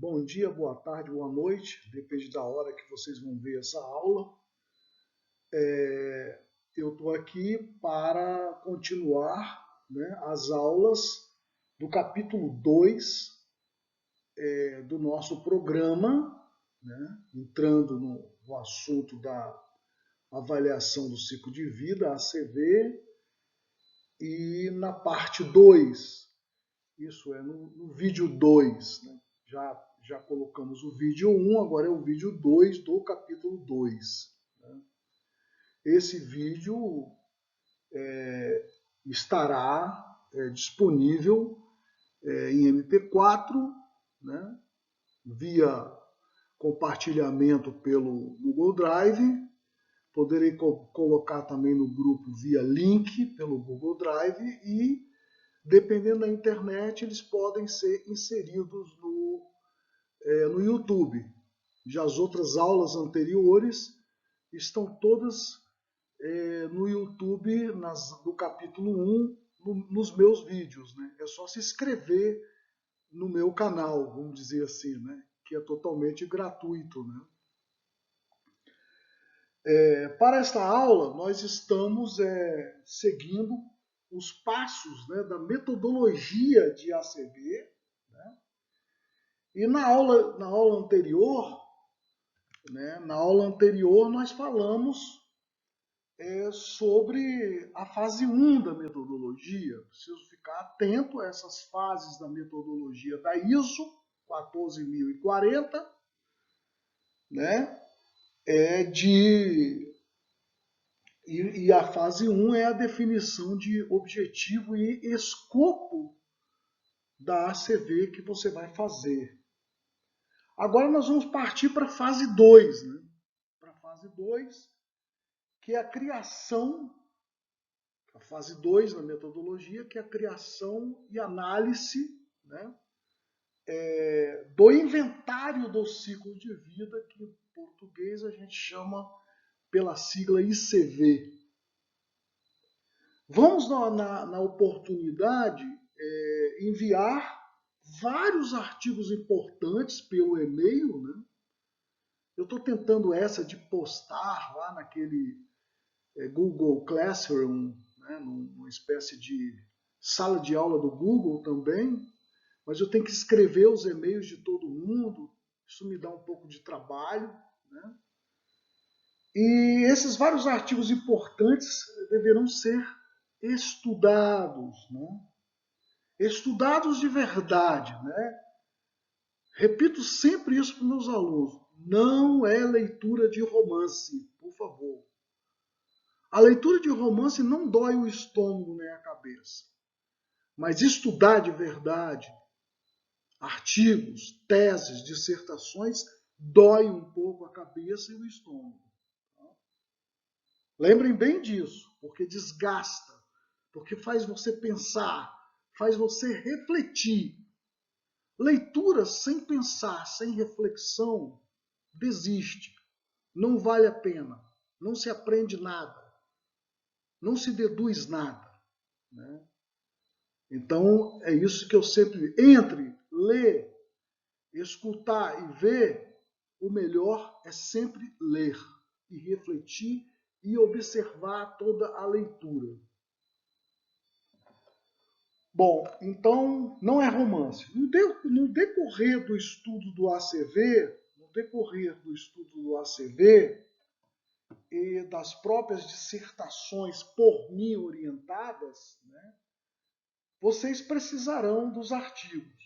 Bom dia, boa tarde, boa noite, depende da hora que vocês vão ver essa aula. Eu estou aqui para continuar, né, as aulas do capítulo 2 do nosso programa, né, entrando no assunto da avaliação do ciclo de vida, ACV, e na parte 2, isso é no vídeo 2, né, já colocamos o vídeo 1, agora é o vídeo 2 do capítulo 2. Né? Esse vídeo estará disponível em MP4, né? Via compartilhamento pelo Google Drive. Poderei colocar também no grupo via link pelo Google Drive e, dependendo da internet, eles podem ser inseridos no YouTube. Já as outras aulas anteriores estão todas no YouTube, do capítulo 1, nos meus vídeos. Né? É só se inscrever no meu canal, vamos dizer assim, né? Que é totalmente gratuito. Né? Para esta aula, nós estamos seguindo os passos, né, da metodologia de ACV. Né? E na aula anterior, nós falamos sobre a fase 1 da metodologia. Preciso ficar atento a essas fases da metodologia da ISO 14040, né? E a fase 1 é a definição de objetivo e escopo da ACV que você vai fazer. Agora nós vamos partir para a fase 2, né? Para a fase 2, que é a criação, a fase 2 da metodologia, que é a criação e análise, né, do inventário do ciclo de vida, que em português a gente chama pela sigla ICV. Vamos, na oportunidade, enviar vários artigos importantes pelo e-mail. Né? Eu estou tentando essa de postar lá naquele Google Classroom, né, numa espécie de sala de aula do Google também, mas eu tenho que escrever os e-mails de todo mundo, isso me dá um pouco de trabalho. Né? E esses vários artigos importantes deverão ser estudados, né? Estudados de verdade. Né? Repito sempre isso para os meus alunos, não é leitura de romance, por favor. A leitura de romance não dói o estômago nem a cabeça. Mas estudar de verdade, artigos, teses, dissertações, dói um pouco a cabeça e o estômago. Lembrem bem disso, porque desgasta, porque faz você pensar, faz você refletir. Leitura sem pensar, sem reflexão, desiste. Não vale a pena. Não se aprende nada. Não se deduz nada. Né? Então, é isso que eu sempre... Entre ler, escutar e ver, o melhor é sempre ler e refletir e observar toda a leitura. Bom, então, não é romance. No decorrer do estudo do ACV, e das próprias dissertações por mim orientadas, né, vocês precisarão dos artigos.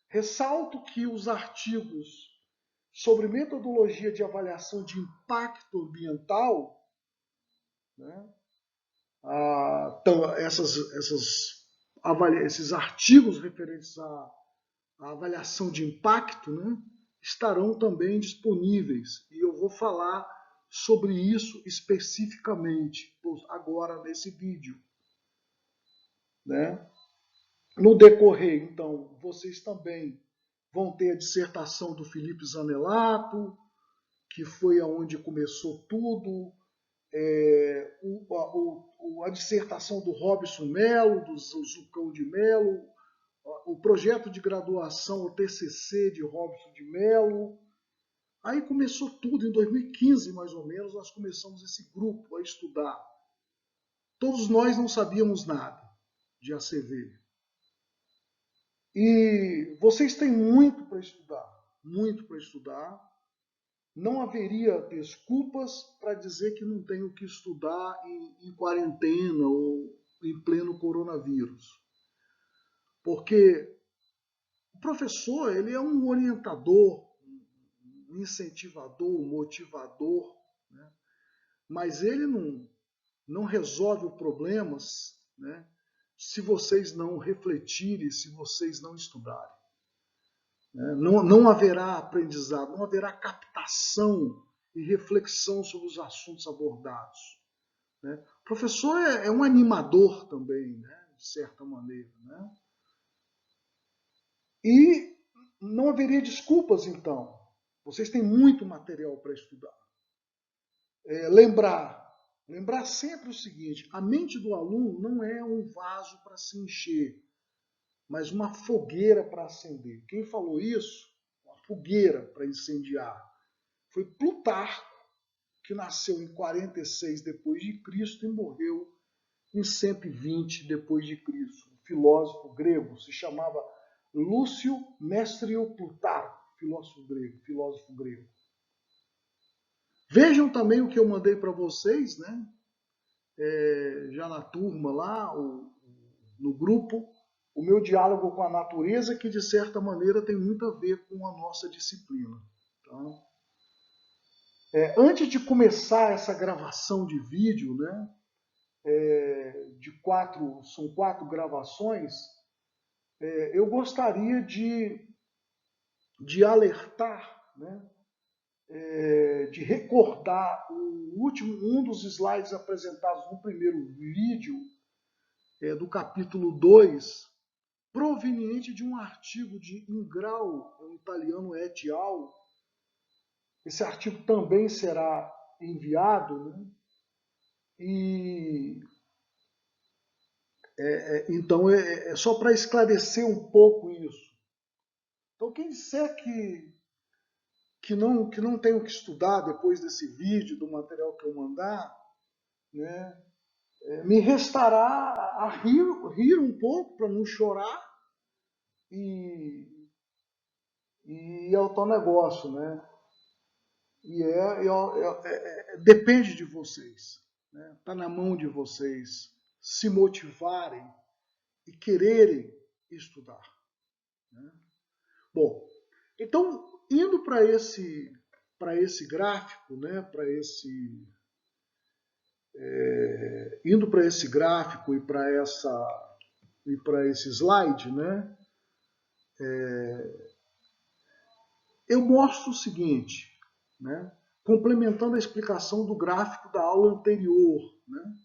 Ressalto que os artigos sobre metodologia de avaliação de impacto ambiental, né, esses artigos referentes à avaliação de impacto, né, estarão também disponíveis. E eu vou falar sobre isso especificamente agora nesse vídeo. Né? No decorrer, então, vocês também vão ter a dissertação do Felipe Zanelato, que foi aonde começou tudo, a dissertação do Robson Melo, do Zucão de Melo, o projeto de graduação, o TCC de Robson de Mello. Aí começou tudo, em 2015 mais ou menos, nós começamos esse grupo a estudar. Todos nós não sabíamos nada de ACV. E vocês têm muito para estudar, muito para estudar. Não haveria desculpas para dizer que não tenho que estudar em quarentena ou em pleno coronavírus. Porque o professor, ele é um orientador, um incentivador, um motivador, né? Mas ele não resolve os problemas, né? Se vocês não refletirem, se vocês não estudarem. Não haverá aprendizado, não haverá captação e reflexão sobre os assuntos abordados. Né? O professor é um animador também, né? De certa maneira. Né? E não haveria desculpas, então. Vocês têm muito material para estudar. Lembrar sempre o seguinte: a mente do aluno não é um vaso para se encher, mas uma fogueira para acender. Quem falou isso? Uma fogueira para incendiar. Foi Plutarco, que nasceu em 46 depois de Cristo e morreu em 120 depois de Cristo. Um filósofo grego, se chamava Lúcio Mestrio Plutarco, filósofo grego. Vejam também o que eu mandei para vocês, né? Já na turma lá, no grupo, o meu diálogo com a natureza, que de certa maneira tem muito a ver com a nossa disciplina. Tá? Antes de começar essa gravação de vídeo, né? São 4 gravações, eu gostaria de alertar, né? De recordar um dos slides apresentados no primeiro vídeo, do capítulo 2, proveniente de um artigo de Ingrao, um italiano et al. Esse artigo também será enviado, né? E então é só para esclarecer um pouco isso. Então quem disser que não tenho que estudar depois desse vídeo, do material que eu mandar, né? Me restará a rir um pouco para não chorar e é o tal negócio, né? E depende de vocês, né? Tá na mão de vocês se motivarem e quererem estudar. Né? Bom, então indo para esse gráfico, né? Indo para esse gráfico e para esse slide, né? Eu mostro o seguinte, né? Complementando a explicação do gráfico da aula anterior, né?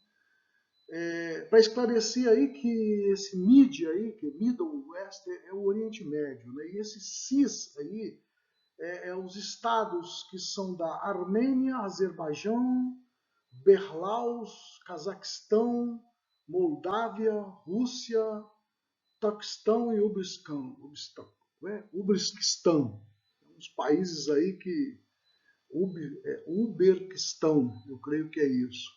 Para esclarecer aí que esse MID aí, que é Middle West, é o Oriente Médio, né? E esse CIS aí os estados que são da Armênia, Azerbaijão, Berlaus, Cazaquistão, Moldávia, Rússia, Taquistão e Uzbequistão. Uns países aí que Uzbequistão, eu creio que é isso.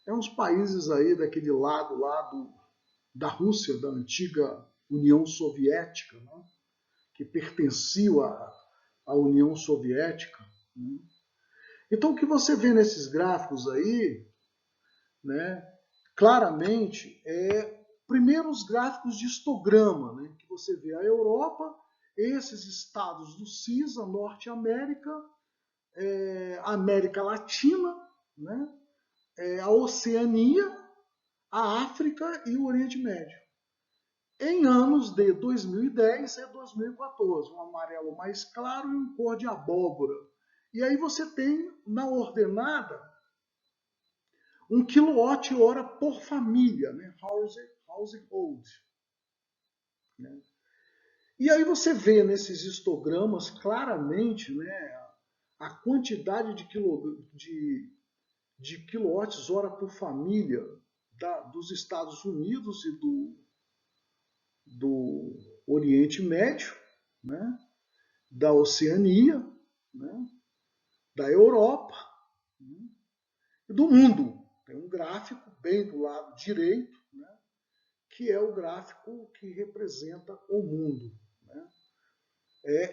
Uns países aí daquele lado lá da Rússia, da antiga União Soviética, né? Que pertenciam à União Soviética. Né? Então o que você vê nesses gráficos aí, né, claramente primeiro os gráficos de histograma, né, que você vê a Europa, esses estados do CIS, a Norte América, a América Latina, né, a Oceania, a África e o Oriente Médio. Em anos de 2010 e 2014, um amarelo mais claro e um cor de abóbora. E aí você tem na ordenada 1 kWh por família, né? Household. Né? E aí você vê nesses histogramas claramente, né, a quantidade de quilowatts-hora por família dos Estados Unidos e Oriente Médio, né, da Oceania, né, da Europa, né, e do mundo. Tem um gráfico bem do lado direito, né, que é o gráfico que representa o mundo, né,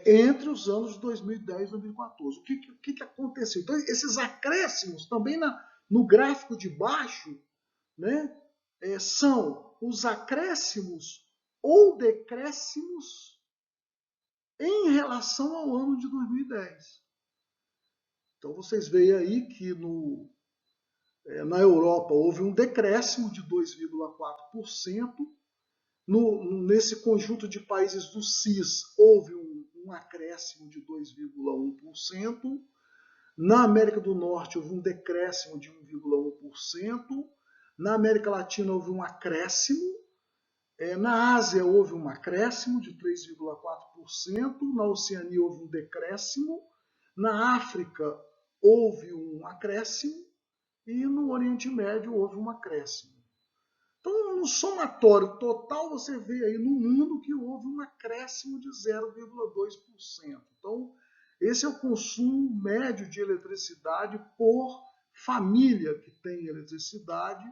entre os anos de 2010 e 2014. O que aconteceu? Então, esses acréscimos também no gráfico de baixo, né, são os acréscimos ou decréscimos em relação ao ano de 2010. Então vocês veem aí que na Europa houve um decréscimo de 2,4%. Nesse conjunto de países do CIS houve um acréscimo de 2,1%. Na América do Norte houve um decréscimo de 1,1%. Na América Latina houve um acréscimo. Na Ásia houve um acréscimo de 3,4%. Na Oceania houve um decréscimo. Na África houve um acréscimo. E no Oriente Médio houve um acréscimo. Então, no somatório total, você vê aí no mundo que houve um acréscimo de 0,2%. Então, esse é o consumo médio de eletricidade por família que tem eletricidade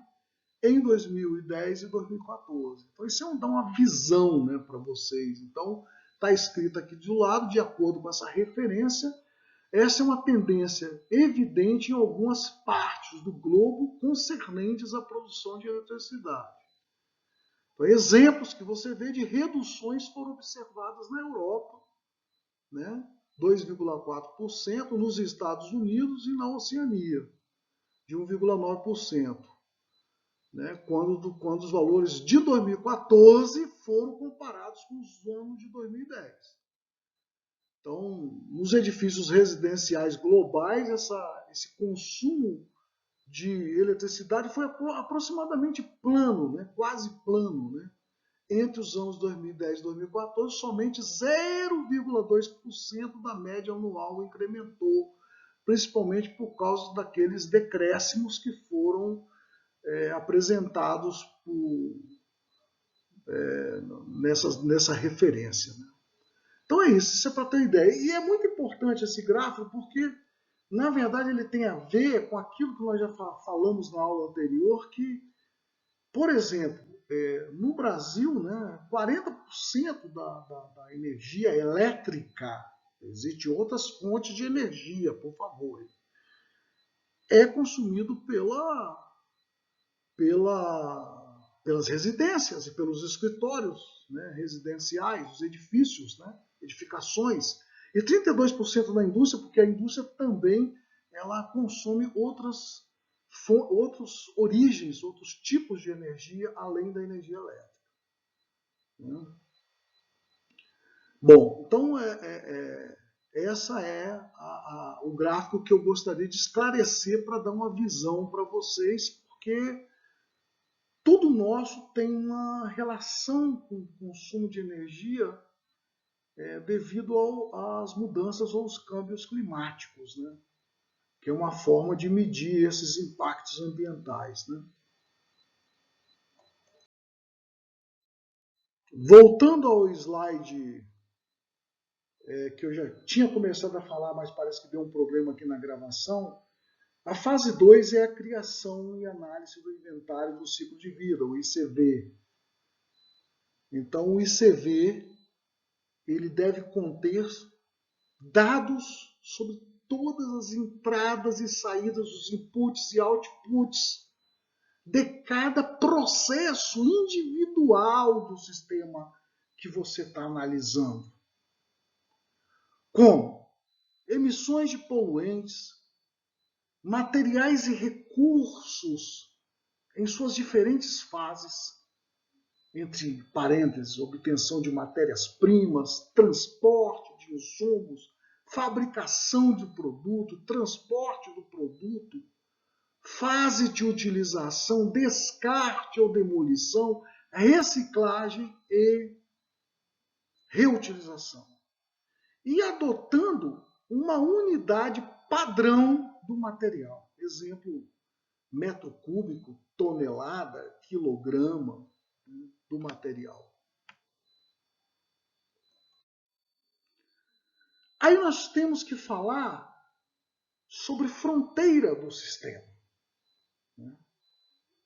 em 2010 e 2014. Então, isso dá uma visão, né, para vocês. Então, está escrito aqui do lado, de acordo com essa referência, essa é uma tendência evidente em algumas partes do globo concernentes à produção de eletricidade. Então, exemplos que você vê de reduções foram observadas na Europa, né? 2,4%, nos Estados Unidos e na Oceania, de 1,9%. Né? Quando os valores de 2014 foram comparados com os anos de 2010. Então, nos edifícios residenciais globais, esse consumo de eletricidade foi aproximadamente plano, né? Quase plano. Né? Entre os anos 2010 e 2014, somente 0,2% da média anual incrementou, principalmente por causa daqueles decréscimos que foram apresentados nessa referência. Né? Então é isso é para ter ideia. E é muito importante esse gráfico porque, na verdade, ele tem a ver com aquilo que nós já falamos na aula anterior, que, por exemplo, no Brasil, né, 40% da energia elétrica, existem outras fontes de energia, por favor, é consumido pelas residências e pelos escritórios, né, residenciais, os edifícios, né, edificações, e 32% da indústria, porque a indústria também ela consome outras origens, outros tipos de energia além da energia elétrica. Né? Bom, então essa é o gráfico que eu gostaria de esclarecer para dar uma visão para vocês, porque tudo nosso tem uma relação com o consumo de energia devido às mudanças ou aos câmbios climáticos, né? Que é uma forma de medir esses impactos ambientais. Né? Voltando ao slide que eu já tinha começado a falar, mas parece que deu um problema aqui na gravação, a fase 2 é a criação e análise do inventário do ciclo de vida, o ICV. Então, o ICV ele deve conter dados sobre todas as entradas e saídas, os inputs e outputs de cada processo individual do sistema que você está analisando. Como emissões de poluentes, materiais e recursos em suas diferentes fases, entre parênteses, obtenção de matérias-primas, transporte de insumos, fabricação do produto, transporte do produto, fase de utilização, descarte ou demolição, reciclagem e reutilização. E adotando uma unidade padrão do material. Exemplo, metro cúbico, tonelada, quilograma do material. Aí nós temos que falar sobre fronteira do sistema. Né?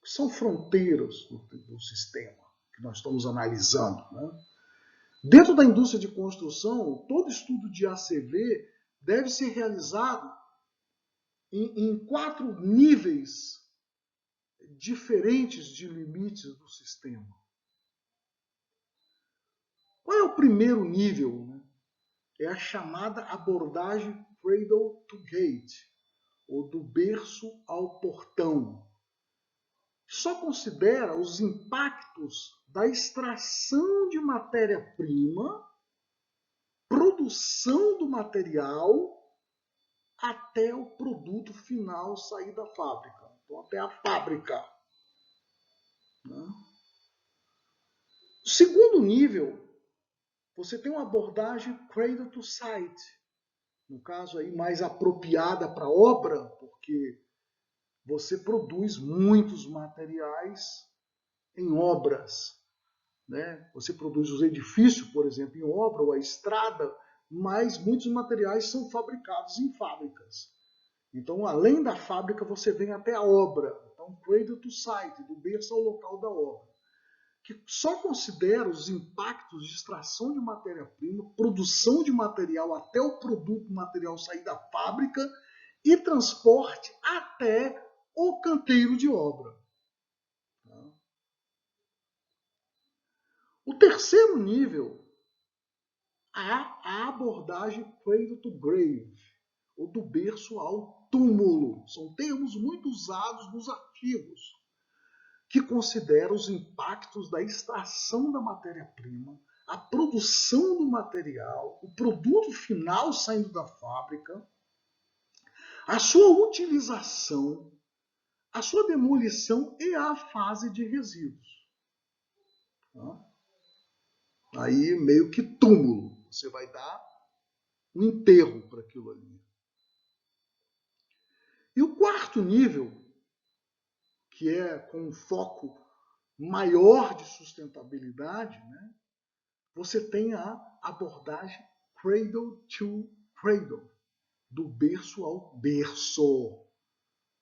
São fronteiras do sistema que nós estamos analisando. Né? Dentro da indústria de construção, todo estudo de ACV deve ser realizado em 4 níveis diferentes de limites do sistema. Qual é o primeiro nível? Né? É a chamada abordagem cradle to gate, ou do berço ao portão. Só considera os impactos da extração de matéria-prima, produção do material, até o produto final sair da fábrica. Então, até a fábrica. Né? O segundo nível, você tem uma abordagem cradle to site, no caso aí mais apropriada para obra, porque você produz muitos materiais em obras. Né? Você produz os edifícios, por exemplo, em obra, ou a estrada, mas muitos materiais são fabricados em fábricas. Então, além da fábrica, você vem até a obra. Então, cradle to site, do berço ao local da obra, que só considera os impactos de extração de matéria-prima, produção de material até o produto material sair da fábrica e transporte até o canteiro de obra. O terceiro nível, a abordagem cradle to grave, ou do berço ao túmulo. São termos muito usados nos artigos, que considera os impactos da extração da matéria-prima, a produção do material, o produto final saindo da fábrica, a sua utilização, a sua demolição e a fase de resíduos. Aí meio que túmulo, você vai dar um enterro para aquilo ali. E o quarto nível, que é com um foco maior de sustentabilidade, né, você tem a abordagem cradle to cradle, do berço ao berço,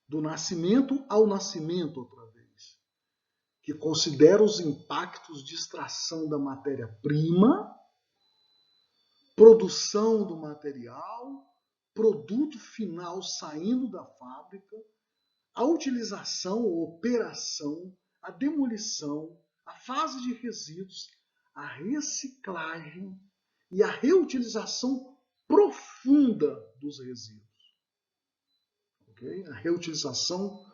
do nascimento ao nascimento outra vez, que considera os impactos de extração da matéria-prima, produção do material, produto final saindo da fábrica, a utilização ou operação, a demolição, a fase de resíduos, a reciclagem e a reutilização profunda dos resíduos. Okay? A reutilização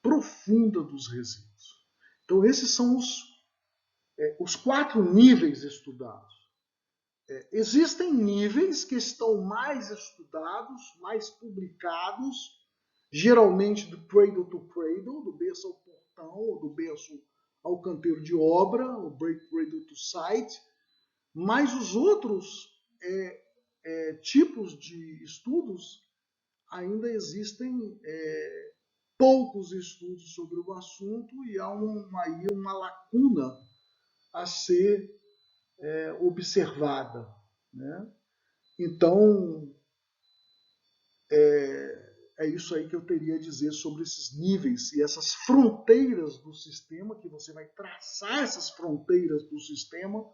profunda dos resíduos. Então, esses são os 4 níveis estudados. Existem níveis que estão mais estudados, mais publicados, geralmente do cradle to cradle, do berço ao portão, ou do berço ao canteiro de obra, o cradle to site, mas os outros tipos de estudos ainda existem poucos estudos sobre o assunto e há aí uma lacuna a ser observada. Né? Então, é isso aí que eu teria a dizer sobre esses níveis e essas fronteiras do sistema, que você vai traçar essas fronteiras do sistema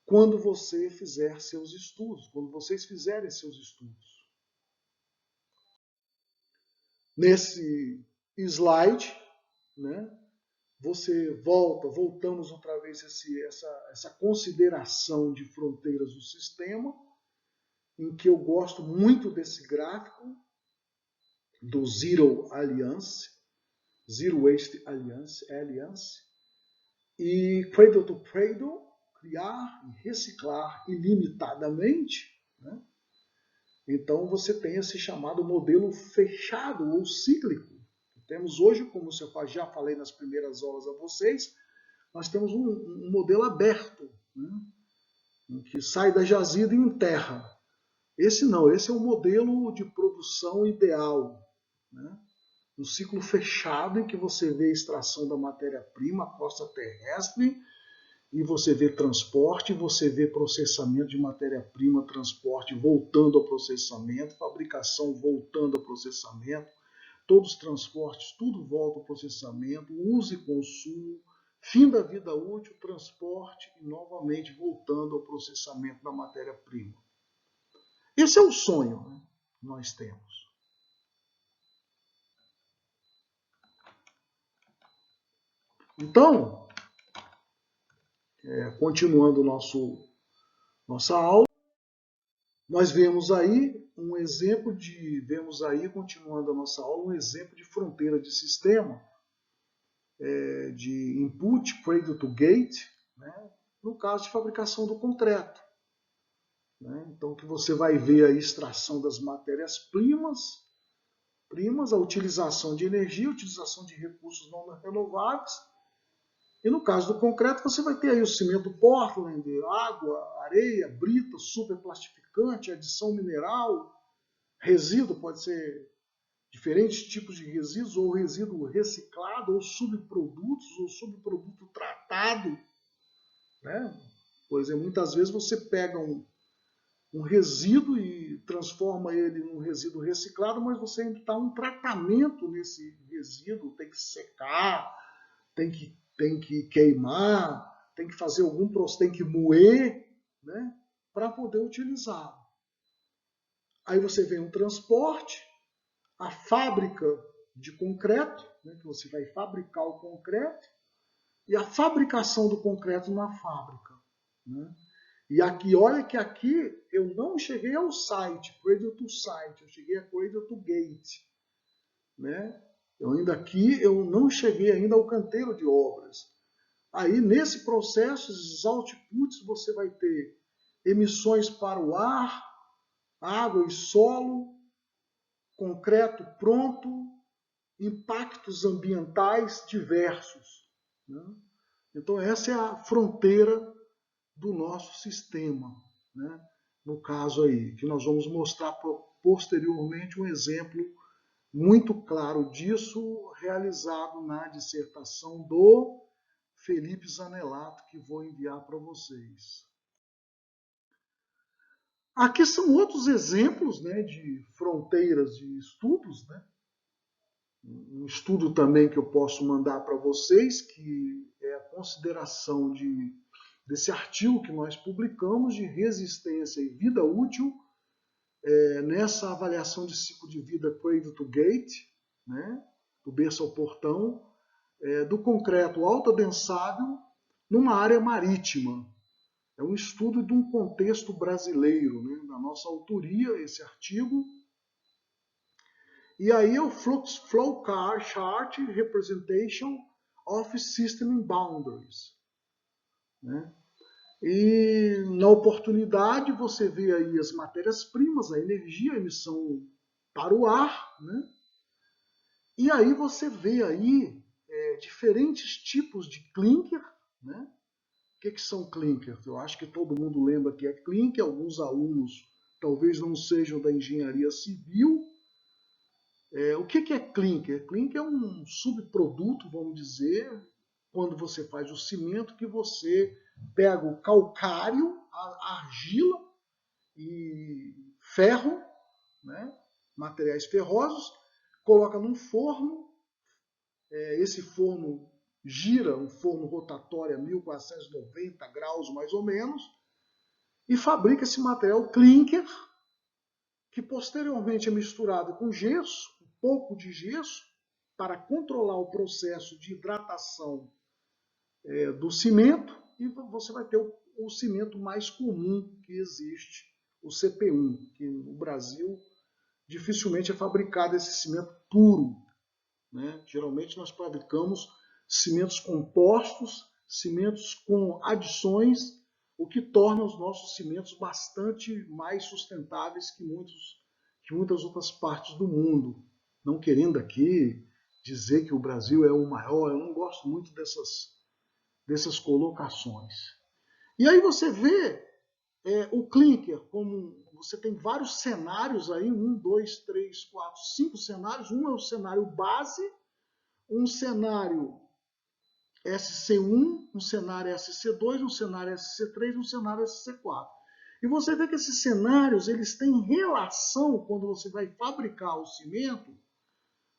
quando você fizer seus estudos, quando vocês fizerem seus estudos. Nesse slide, né, voltamos outra vez essa consideração de fronteiras do sistema, em que eu gosto muito desse gráfico do Zero Waste Alliance, e Cradle to Cradle, criar e reciclar ilimitadamente. Né? Então você tem esse chamado modelo fechado ou cíclico. Temos hoje, como eu já falei nas primeiras aulas a vocês, nós temos um modelo aberto, né? Que sai da jazida e enterra. Esse não, esse é o modelo de produção ideal. Né? Um ciclo fechado em que você vê a extração da matéria-prima, a costa terrestre, e você vê transporte, você vê processamento de matéria-prima, transporte voltando ao processamento, fabricação voltando ao processamento, todos os transportes, tudo volta ao processamento, uso e consumo, fim da vida útil, transporte e novamente voltando ao processamento da matéria-prima. Esse é o sonho, né, que nós temos. Então, continuando nossa aula, nós vemos aí continuando a nossa aula, um exemplo de fronteira de sistema, de input, cradle to gate, né, no caso de fabricação do concreto. Né? Então, que você vai ver a extração das matérias-primas, a utilização de energia, a utilização de recursos não renováveis. E no caso do concreto, você vai ter aí o cimento Portland, água, areia, brita, superplastificante, adição mineral, resíduo, pode ser diferentes tipos de resíduos, ou resíduo reciclado, ou subprodutos, ou subproduto tratado. Né? Por exemplo, muitas vezes você pega um resíduo e transforma ele num resíduo reciclado, mas você ainda está um tratamento nesse resíduo, tem que secar, tem que queimar, tem que fazer algum processo, tem que moer, né, para poder utilizar. Aí você vem um transporte, a fábrica de concreto, né, que você vai fabricar o concreto, e a fabricação do concreto na fábrica. Né? E aqui, olha que aqui eu não cheguei ao site, cradle to site, eu cheguei a cradle to gate. Né? Eu não cheguei ainda ao canteiro de obras. Aí, nesse processo, os outputs, você vai ter emissões para o ar, água e solo, concreto pronto, impactos ambientais diversos. Né? Então, essa é a fronteira do nosso sistema. Né? No caso aí, que nós vamos mostrar posteriormente um exemplo muito claro disso, realizado na dissertação do Felipe Zanelato, que vou enviar para vocês. Aqui são outros exemplos, né, de fronteiras de estudos. Né? Um estudo também que eu posso mandar para vocês, que é a consideração desse artigo que nós publicamos de resistência e vida útil, nessa avaliação de ciclo de vida cradle to gate, né, do berço ao portão, do concreto autoadensável numa área marítima. É um estudo de um contexto brasileiro, né, da nossa autoria, esse artigo. E aí é o Flow Chart Representation of System Boundaries. Né? E na oportunidade você vê aí as matérias-primas, a energia, a emissão para o ar, né? E aí você vê aí diferentes tipos de clinker, né? O que são clinkers? Eu acho que todo mundo lembra que é clinker, alguns alunos talvez não sejam da engenharia civil. O que é clinker? Clinker é um subproduto, vamos dizer, quando você faz o cimento, que você pega o calcário, a argila e ferro, né, materiais ferrosos, coloca num forno, esse forno gira, um forno rotatório a 1490 graus mais ou menos, e fabrica esse material clinker, que posteriormente é misturado com gesso, um pouco de gesso, para controlar o processo de hidratação do cimento, e você vai ter o cimento mais comum que existe, o CP1, que no Brasil dificilmente é fabricado esse cimento puro. Né? Geralmente nós fabricamos cimentos compostos, cimentos com adições, o que torna os nossos cimentos bastante mais sustentáveis que muitas outras partes do mundo. Não querendo aqui dizer que o Brasil é o maior, eu não gosto muito dessas colocações. E aí você vê o clinker como você tem vários cenários aí, 1, 2, 3, 4, 5 cenários. Um é o cenário base, um cenário SC1, um cenário SC2, um cenário SC3, um cenário SC4. E você vê que esses cenários eles têm relação quando você vai fabricar o cimento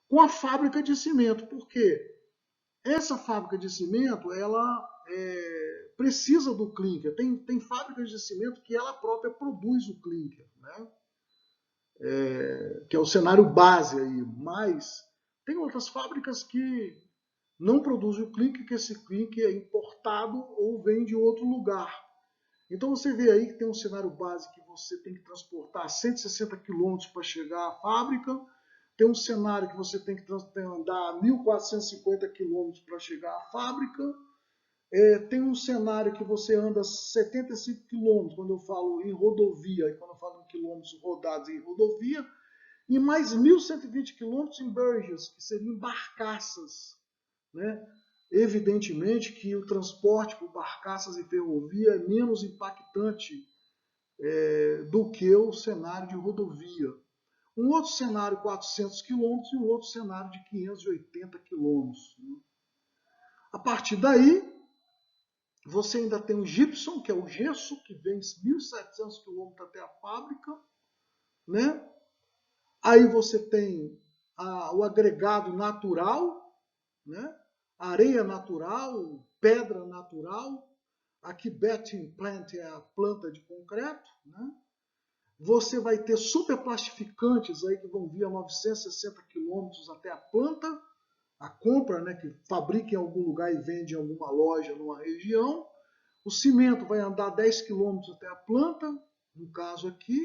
com a fábrica de cimento, porque essa fábrica de cimento ela precisa do clinker. Tem fábricas de cimento que ela própria produz o clinker, né? Que é o cenário base aí, mas tem outras fábricas que não produzem o clinker, que esse clinker é importado ou vem de outro lugar. Então você vê aí que tem um cenário base que você tem que transportar 160 quilômetros para chegar à fábrica, tem um cenário que você tem que andar 1.450 quilômetros para chegar à fábrica, tem um cenário que você anda 75 quilômetros, quando eu falo em rodovia, e quando eu falo em quilômetros rodados em rodovia, e mais 1.120 quilômetros em barges, que seriam barcaças, né? Evidentemente que o transporte por barcaças e ferrovia é menos impactante do que o cenário de rodovia. Um outro cenário 400 quilômetros e um outro cenário de 580 quilômetros. Né? A partir daí, você ainda tem o gypsum, que é o gesso, que vem 1.700 quilômetros até a fábrica. Né? Aí você tem o agregado natural, né? Areia natural, pedra natural. Aqui, betting plant é a planta de concreto. Né? Você vai ter superplastificantes aí que vão vir a 960 quilômetros até a planta, a compra, né, que fabrica em algum lugar e vende em alguma loja numa região. O cimento vai andar 10 quilômetros até a planta, no caso aqui.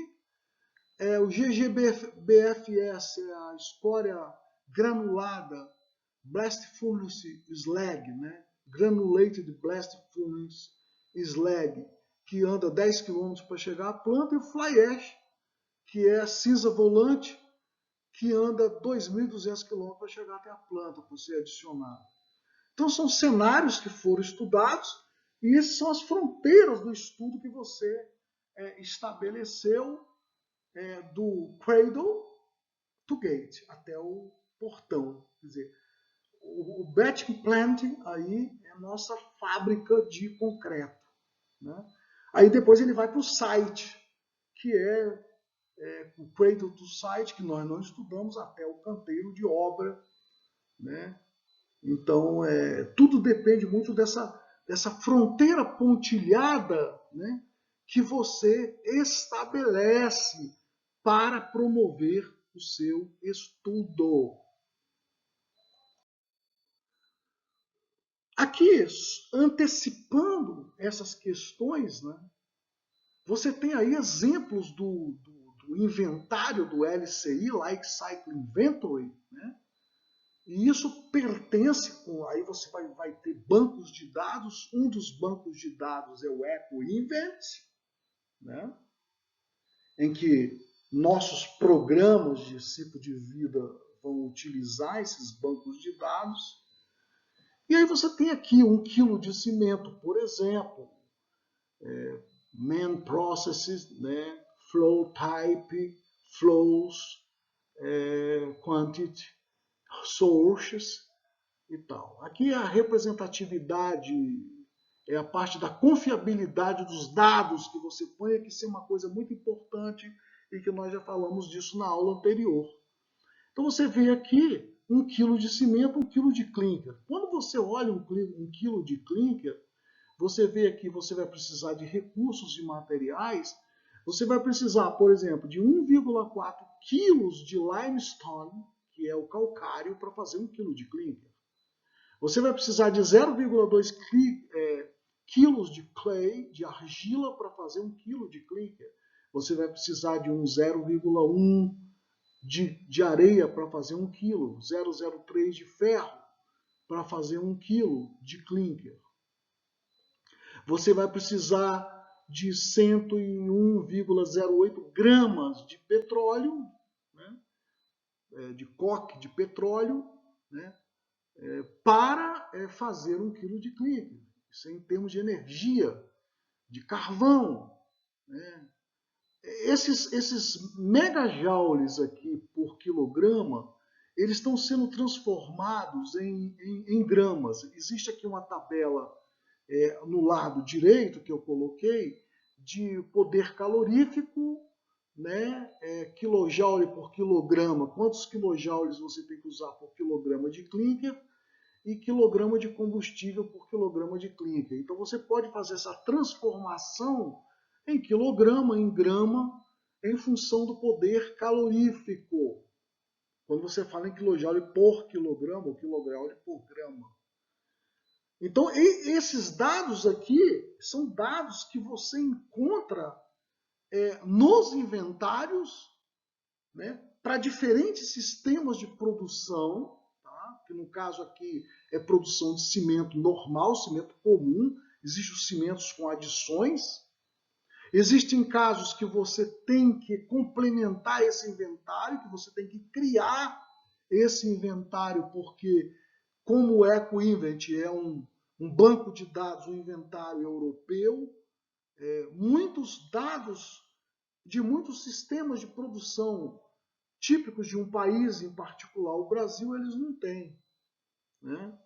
O GGBFS é a escória granulada, Blast Furnace Slag, né? Granulated Blast Furnace Slag, que anda 10 km para chegar à planta, e o Fly Ash, que é a cinza volante, que anda 2.200 km para chegar até a planta, para ser adicionado. Então são cenários que foram estudados, e essas são as fronteiras do estudo que você estabeleceu do cradle to gate, até o portão. Quer dizer, o batching plant aí é a nossa fábrica de concreto. Né? Aí depois ele vai para o site, que é o cradle to site, que nós não estudamos, até o canteiro de obra. Né? Então, tudo depende muito dessa fronteira pontilhada, né, que você estabelece para promover o seu estudo. Aqui, antecipando essas questões, né, você tem aí exemplos do inventário do LCI, Life Cycle Inventory, né? E isso pertence, aí você vai ter bancos de dados. Um dos bancos de dados é o EcoInvent, né? Em que nossos programas de ciclo de vida vão utilizar esses bancos de dados. E aí você tem aqui 1 quilo de cimento, por exemplo, main processes, né? Flow type, flows, quantity, sources e tal. Aqui a representatividade é a parte da confiabilidade dos dados que você põe, que isso é uma coisa muito importante e que nós já falamos disso na aula anterior. Então você vê aqui 1 quilo de cimento, 1 quilo de clinker. Quando você olha 1 quilo de clinker, você vê aqui, você vai precisar de recursos e materiais. Você vai precisar, por exemplo, de 1,4 quilos de limestone, que é o calcário, para fazer 1 quilo de clinker. Você vai precisar de 0,2 quilos de clay, de argila, para fazer 1 quilo de clinker. Você vai precisar de 0,1 de areia para fazer 1 quilo, 0,03 de ferro para fazer 1 quilo de clinker. Você vai precisar de 101,08 gramas de petróleo, né, de coque de petróleo, né, para fazer 1 quilo de clinker. Isso é em termos de energia, de carvão. Né? Esses megajoules aqui por quilograma, eles estão sendo transformados em gramas. Existe aqui uma tabela no lado direito que eu coloquei de poder calorífico, né, quilojoule por quilograma, quantos quilojoules você tem que usar por quilograma de clinker e quilograma de combustível por quilograma de clinker. Então você pode fazer essa transformação em quilograma, em grama, em função do poder calorífico. Quando você fala em quilojoule por quilograma ou quilojoule por grama. Então, esses dados aqui são dados que você encontra nos inventários, né, para diferentes sistemas de produção, tá? Que no caso aqui é produção de cimento normal, cimento comum, existem os cimentos com adições. Existem casos que você tem que complementar esse inventário, que você tem que criar esse inventário, porque como o EcoInvent é um banco de dados, um inventário europeu, muitos dados de muitos sistemas de produção típicos de um país em particular, o Brasil, eles não têm. Né?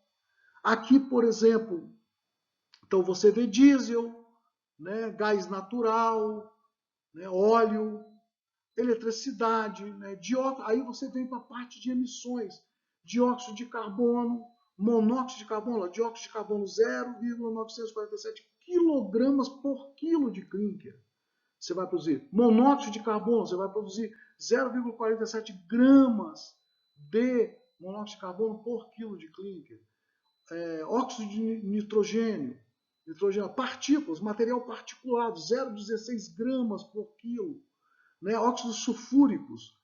Aqui, por exemplo, então você vê diesel, né, gás natural, né, óleo, eletricidade, né, aí você vem para a parte de emissões, dióxido de carbono, monóxido de carbono, dióxido de carbono 0,947 quilogramas por quilo de clinker. Você vai produzir monóxido de carbono, você vai produzir 0,47 gramas de monóxido de carbono por quilo de clinker. Óxido de nitrogênio, partículas, material particulado, 0,16 gramas por quilo. Né? Óxidos sulfúricos,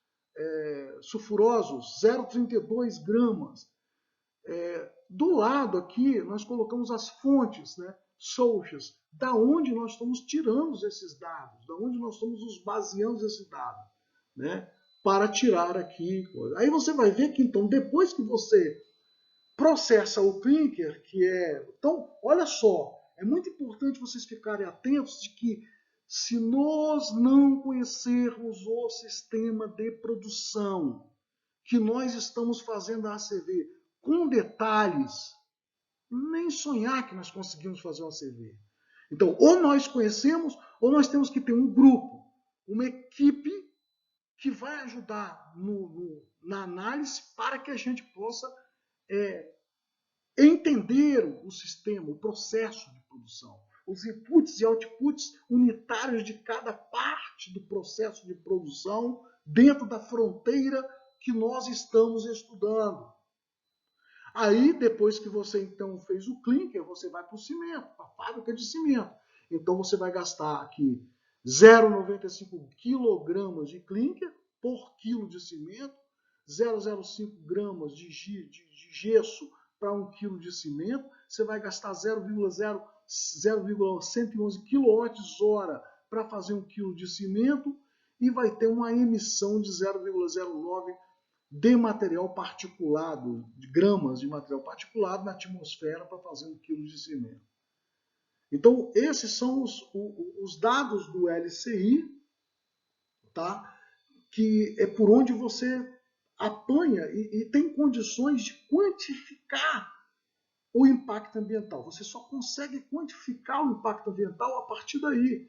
sulfurosos, 0,32 gramas. Do lado aqui, nós colocamos as fontes, né? Sources, da onde nós estamos tirando esses dados, da onde nós estamos nos baseando esses dados, né? Para tirar aqui. Aí você vai ver que, então, depois que você processa o clinker, que é... Então, olha só, é muito importante vocês ficarem atentos de que se nós não conhecermos o sistema de produção que nós estamos fazendo a ACV com detalhes, nem sonhar que nós conseguimos fazer uma ACV. Então, ou nós conhecemos, ou nós temos que ter um grupo, uma equipe que vai ajudar na análise para que a gente possa entender o sistema, o processo de produção, os inputs e outputs unitários de cada parte do processo de produção dentro da fronteira que nós estamos estudando. Aí, depois que você então fez o clinker, você vai para o cimento, para a fábrica de cimento. Então você vai gastar aqui 0,95 kg de clinker por quilo de cimento, 0,05 gramas de gesso para 1 kg de cimento, você vai gastar 0,111 kWh para fazer 1 kg de cimento e vai ter uma emissão de 0,09 de material particulado, de gramas de material particulado na atmosfera para fazer 1 kg de cimento. Então, esses são os dados do LCI, tá? Que é por onde você apanha e tem condições de quantificar o impacto ambiental. Você só consegue quantificar o impacto ambiental a partir daí.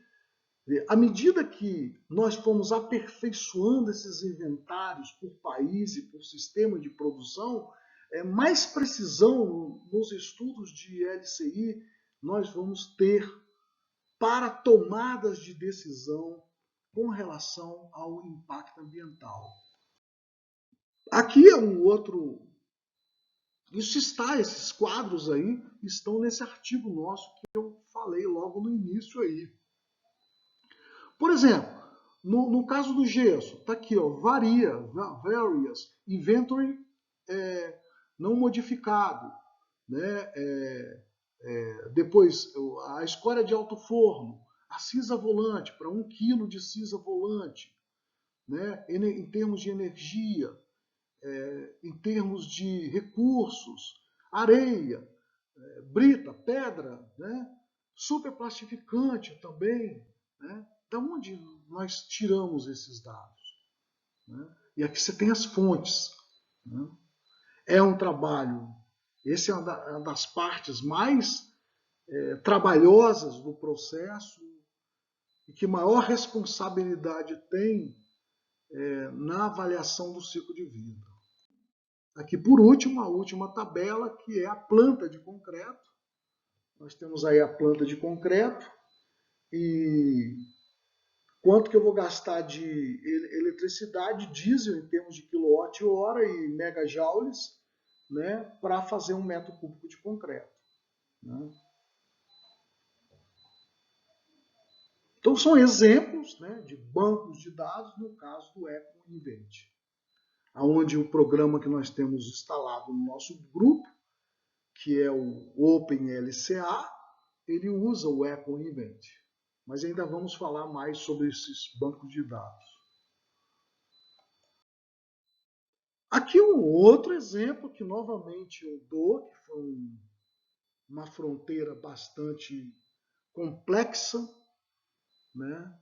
À medida que nós fomos aperfeiçoando esses inventários por país e por sistema de produção, mais precisão nos estudos de LCI nós vamos ter para tomadas de decisão com relação ao impacto ambiental. Aqui é um outro... esses quadros aí estão nesse artigo nosso que eu falei logo no início aí. Por exemplo, no caso do gesso, está aqui, ó, various, inventory não modificado, né? Depois, a escória de alto forno, a cisa volante, para 1 kg de cisa volante, né? Em termos de energia, em termos de recursos, areia, brita, pedra, né? Superplastificante também, né? Da onde nós tiramos esses dados? Né? E aqui você tem as fontes. né? É um trabalho, essa é uma das partes mais trabalhosas do processo e que maior responsabilidade tem na avaliação do ciclo de vida. Aqui, por último, a última tabela, que é a planta de concreto. Nós temos aí a planta de concreto e quanto que eu vou gastar de eletricidade, diesel, em termos de quilowatt-hora e megajoules, né, para fazer 1 metro cúbico de concreto. Né? Então, são exemplos, né, de bancos de dados, no caso do EcoInvent, onde o programa que nós temos instalado no nosso grupo, que é o OpenLCA, ele usa o EcoInvent. Mas ainda vamos falar mais sobre esses bancos de dados. Aqui um outro exemplo que novamente eu dou, que foi uma fronteira bastante complexa, né,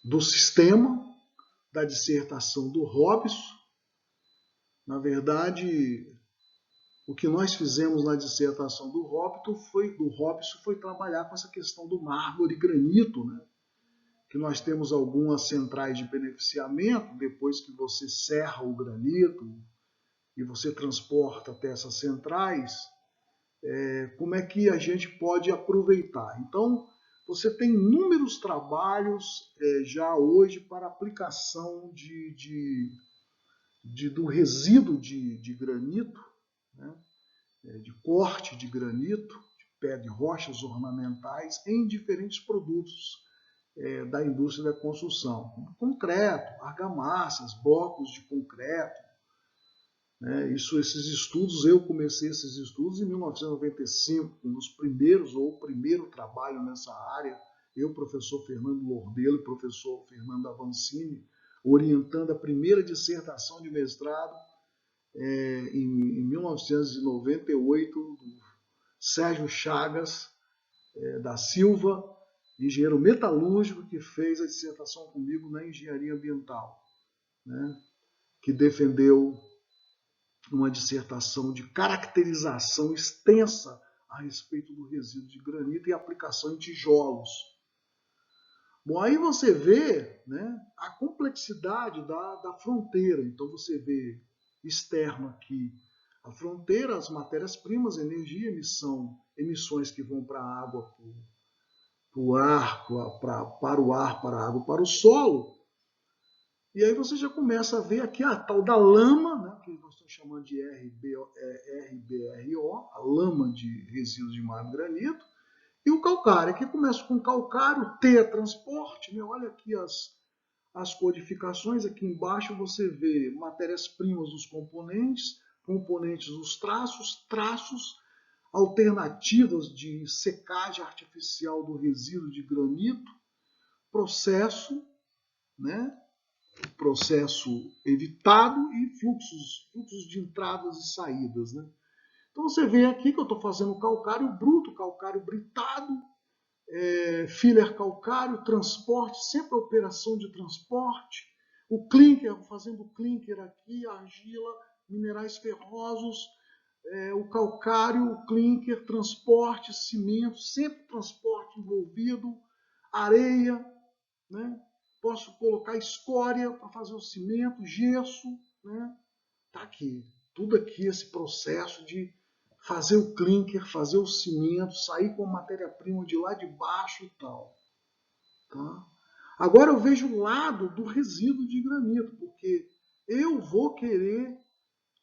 do sistema, da dissertação do Robson. Na verdade, o que nós fizemos na dissertação do Robson foi trabalhar com essa questão do mármore e granito, né? Que nós temos algumas centrais de beneficiamento, depois que você serra o granito e você transporta até essas centrais, como é que a gente pode aproveitar. Então, você tem inúmeros trabalhos já hoje para aplicação do resíduo de granito, né? De corte de granito, de pé de rochas ornamentais, em diferentes produtos da indústria da construção, como concreto, argamassas, blocos de concreto. Né? Esses estudos, eu comecei esses estudos em 1995, um dos primeiros, ou o primeiro trabalho nessa área, eu, professor Fernando Lordelo e professor Fernando Avancini, orientando a primeira dissertação de mestrado em 1998, do Sérgio Chagas da Silva, engenheiro metalúrgico, que fez a dissertação comigo na engenharia ambiental, né? Que defendeu uma dissertação de caracterização extensa a respeito do resíduo de granito e aplicação em tijolos. Bom, aí você vê, né, a complexidade da fronteira. Então você vê externo aqui a fronteira, as matérias-primas, energia, emissões que vão para a água, para o ar, para a água, para o solo. E aí você já começa a ver aqui a tal da lama, né, que nós estamos chamando de RBRO, a lama de resíduos de mármore e granito, e o calcário. Aqui começa com calcário, T, transporte, né, olha aqui as codificações, aqui embaixo você vê matérias-primas dos componentes, componentes dos traços, traços, alternativas de secagem artificial do resíduo de granito, processo, né? Processo evitado e fluxos de entradas e saídas. Né? Então você vê aqui que eu estou fazendo calcário bruto, calcário britado, filler calcário, transporte, sempre a operação de transporte, o clinker, fazendo clinker aqui, argila, minerais ferrosos, o calcário, o clinker, transporte, cimento, sempre transporte envolvido, areia, né? Posso colocar escória para fazer o cimento, gesso, né? Tá aqui, tudo aqui esse processo de fazer o clinker, fazer o cimento, sair com a matéria-prima de lá de baixo e tal. Tá? Agora eu vejo o lado do resíduo de granito, porque eu vou querer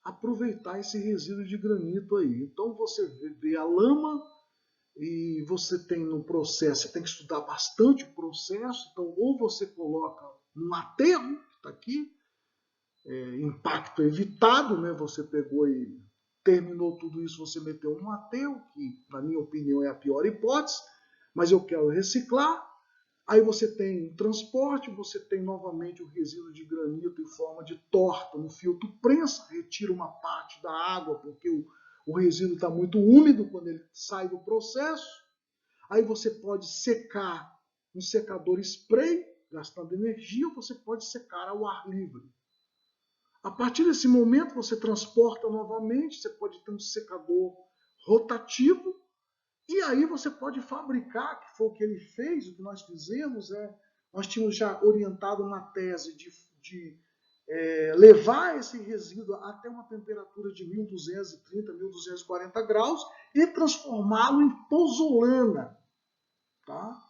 aproveitar esse resíduo de granito aí. Então você vê a lama e você tem no processo, você tem que estudar bastante o processo, então ou você coloca um aterro, que está aqui, impacto evitado, né? Você pegou e terminou tudo isso, você meteu um aterro, que na minha opinião é a pior hipótese, mas eu quero reciclar. Aí você tem transporte, você tem novamente o resíduo de granito em forma de torta no filtro prensa, retira uma parte da água, porque o resíduo está muito úmido quando ele sai do processo. Aí você pode secar um secador spray, gastando energia, ou você pode secar ao ar livre. A partir desse momento, você transporta novamente, você pode ter um secador rotativo, e aí você pode fabricar, que foi o que ele fez, o que nós fizemos, nós tínhamos já orientado uma tese de levar esse resíduo até uma temperatura de 1230, 1240 graus e transformá-lo em pozolana. Tá?